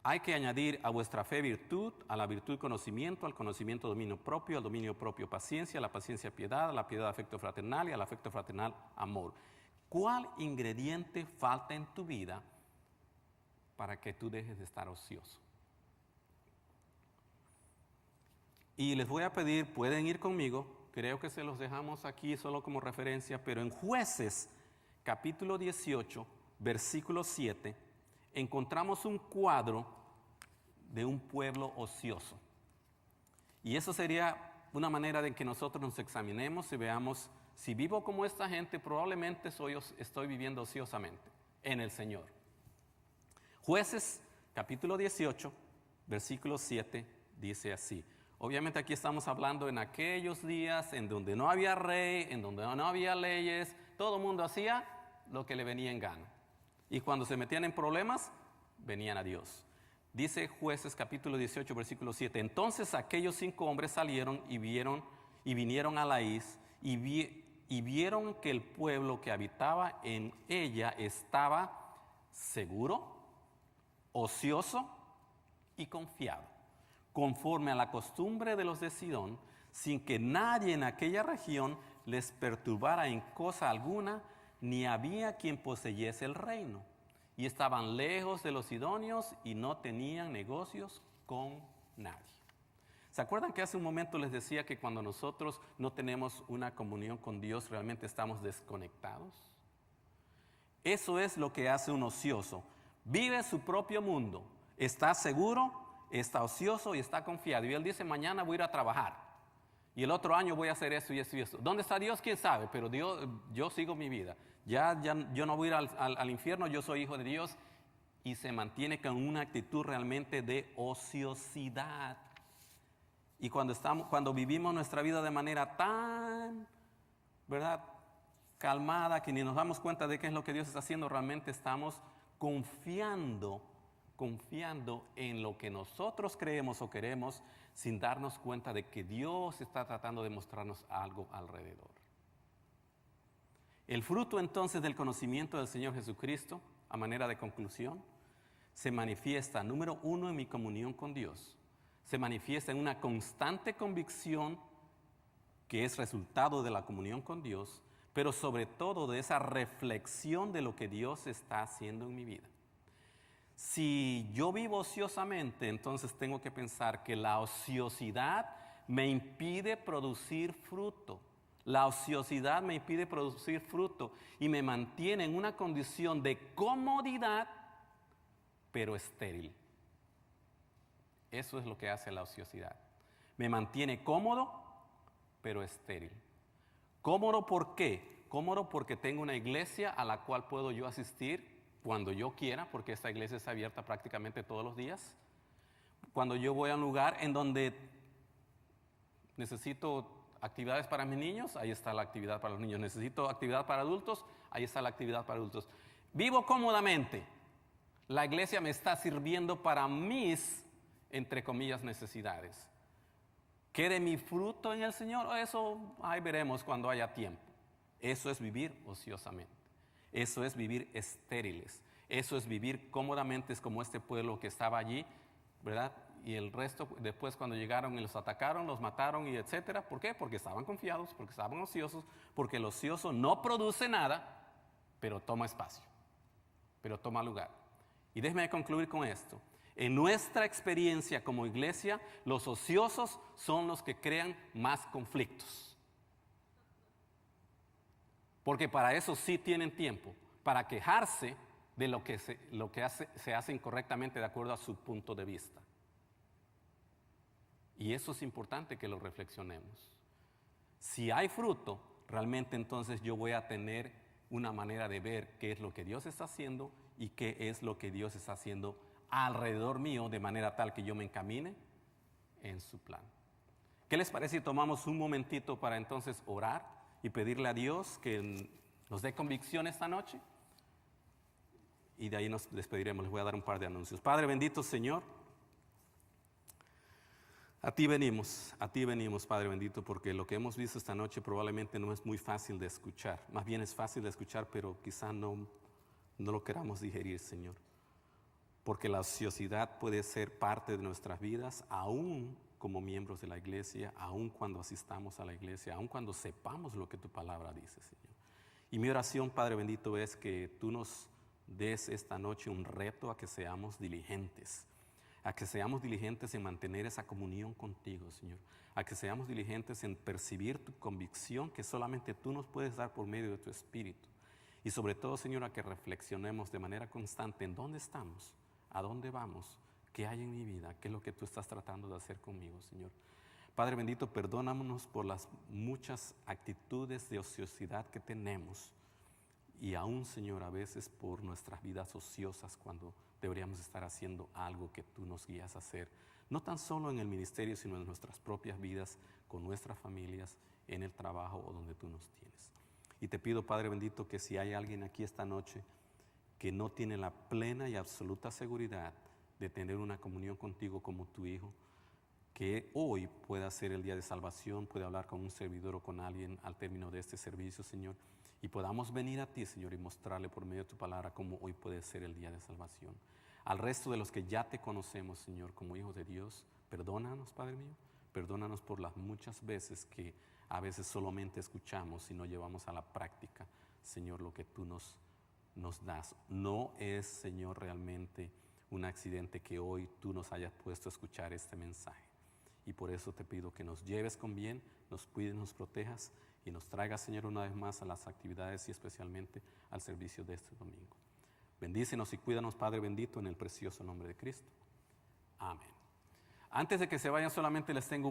hay que añadir a vuestra fe virtud, a la virtud conocimiento, al conocimiento dominio propio, al dominio propio paciencia, a la paciencia piedad, a la piedad afecto fraternal y al afecto fraternal amor. ¿Cuál ingrediente falta en tu vida para que tú dejes de estar ocioso? Y les voy a pedir, pueden ir conmigo, creo que se los dejamos aquí solo como referencia, pero en Jueces, capítulo 18, versículo 7, encontramos un cuadro de un pueblo ocioso. Y eso sería una manera de que nosotros nos examinemos y veamos, si vivo como esta gente, probablemente estoy viviendo ociosamente en el Señor. Jueces, capítulo 18, versículo 7, dice así. Obviamente aquí estamos hablando en aquellos días en donde no había rey, en donde no había leyes, todo el mundo hacía lo que le venía en gana. Y cuando se metían en problemas, venían a Dios. Dice Jueces capítulo 18, versículo 7. Entonces aquellos 5 hombres salieron y vinieron a Laís y vieron que el pueblo que habitaba en ella estaba seguro, ocioso y confiado, conforme a la costumbre de los de Sidón, sin que nadie en aquella región les perturbara en cosa alguna, ni había quien poseyese el reino. Y estaban lejos de los sidonios y no tenían negocios con nadie. ¿Se acuerdan que hace un momento les decía que cuando nosotros no tenemos una comunión con Dios, realmente estamos desconectados? Eso es lo que hace un ocioso. Vive su propio mundo, está seguro, está ocioso y está confiado. Y él dice, mañana voy a ir a trabajar. Y el otro año voy a hacer esto y esto y esto. ¿Dónde está Dios? ¿Quién sabe? Pero Dios, yo sigo mi vida. Ya yo no voy a ir al infierno, yo soy hijo de Dios. Y se mantiene con una actitud realmente de ociosidad. Y cuando vivimos nuestra vida de manera tan, ¿verdad?, calmada, que ni nos damos cuenta de qué es lo que Dios está haciendo, realmente estamos confiando en lo que nosotros creemos o queremos, sin darnos cuenta de que Dios está tratando de mostrarnos algo alrededor. El fruto entonces del conocimiento del Señor Jesucristo, a manera de conclusión, se manifiesta, número uno, en mi comunión con Dios. Se manifiesta en una constante convicción que es resultado de la comunión con Dios, pero sobre todo de esa reflexión de lo que Dios está haciendo en mi vida. Si yo vivo ociosamente, entonces tengo que pensar que la ociosidad me impide producir fruto. La ociosidad me impide producir fruto y me mantiene en una condición de comodidad, pero estéril. Eso es lo que hace la ociosidad. Me mantiene cómodo, pero estéril. ¿Cómodo por qué? Cómodo porque tengo una iglesia a la cual puedo yo asistir cuando yo quiera, porque esta iglesia está abierta prácticamente todos los días. Cuando yo voy a un lugar en donde necesito actividades para mis niños, ahí está la actividad para los niños. Necesito actividad para adultos, ahí está la actividad para adultos. Vivo cómodamente. La iglesia me está sirviendo para mis, entre comillas, necesidades. ¿Quede mi fruto en el Señor? Eso ahí veremos cuando haya tiempo. Eso es vivir ociosamente. Eso es vivir estériles. Eso es vivir cómodamente, es como este pueblo que estaba allí, ¿verdad? Y el resto, después cuando llegaron y los atacaron, los mataron y etcétera. ¿Por qué? Porque estaban confiados, porque estaban ociosos, porque el ocioso no produce nada, pero toma espacio, pero toma lugar. Y déjeme concluir con esto. En nuestra experiencia como iglesia, los ociosos son los que crean más conflictos. Porque para eso sí tienen tiempo, para quejarse de lo que se hace incorrectamente de acuerdo a su punto de vista. Y eso es importante que lo reflexionemos. Si hay fruto, realmente entonces yo voy a tener una manera de ver qué es lo que Dios está haciendo y qué es lo que Dios está haciendo alrededor mío, de manera tal que yo me encamine en su plan. ¿Qué les parece si tomamos un momentito para entonces orar y pedirle a Dios que nos dé convicción esta noche? Y de ahí nos despediremos. Les voy a dar un par de anuncios. Padre bendito, Señor, a ti venimos, Padre bendito, porque lo que hemos visto esta noche probablemente no es muy fácil de escuchar. Más bien es fácil de escuchar, pero quizá no lo queramos digerir, Señor. Porque la ociosidad puede ser parte de nuestras vidas, aún como miembros de la iglesia, aún cuando asistamos a la iglesia, aún cuando sepamos lo que tu palabra dice, Señor. Y mi oración, Padre bendito, es que tú nos des esta noche un reto a que seamos diligentes, en mantener esa comunión contigo, Señor, a que seamos diligentes en percibir tu convicción que solamente tú nos puedes dar por medio de tu Espíritu. Y sobre todo, Señor, a que reflexionemos de manera constante en dónde estamos, a dónde vamos, qué hay en mi vida, qué es lo que tú estás tratando de hacer conmigo, Señor. Padre bendito, perdónanos por las muchas actitudes de ociosidad que tenemos y aún, Señor, a veces por nuestras vidas ociosas cuando deberíamos estar haciendo algo que tú nos guías a hacer, no tan solo en el ministerio, sino en nuestras propias vidas, con nuestras familias, en el trabajo o donde tú nos tienes. Y te pido, Padre bendito, que si hay alguien aquí esta noche que no tiene la plena y absoluta seguridad de tener una comunión contigo como tu Hijo, que hoy pueda ser el día de salvación, puede hablar con un servidor o con alguien al término de este servicio, Señor, y podamos venir a ti, Señor, y mostrarle por medio de tu palabra cómo hoy puede ser el día de salvación. Al resto de los que ya te conocemos, Señor, como hijos de Dios, perdónanos, Padre mío, perdónanos por las muchas veces que a veces solamente escuchamos y no llevamos a la práctica, Señor, lo que tú nos das. No es, Señor, realmente un accidente que hoy tú nos hayas puesto a escuchar este mensaje. Y por eso te pido que nos lleves con bien, nos cuides, nos protejas y nos traigas, Señor, una vez más a las actividades y especialmente al servicio de este domingo. Bendícenos y cuídanos, Padre bendito, en el precioso nombre de Cristo. Amén. Antes de que se vayan, solamente les tengo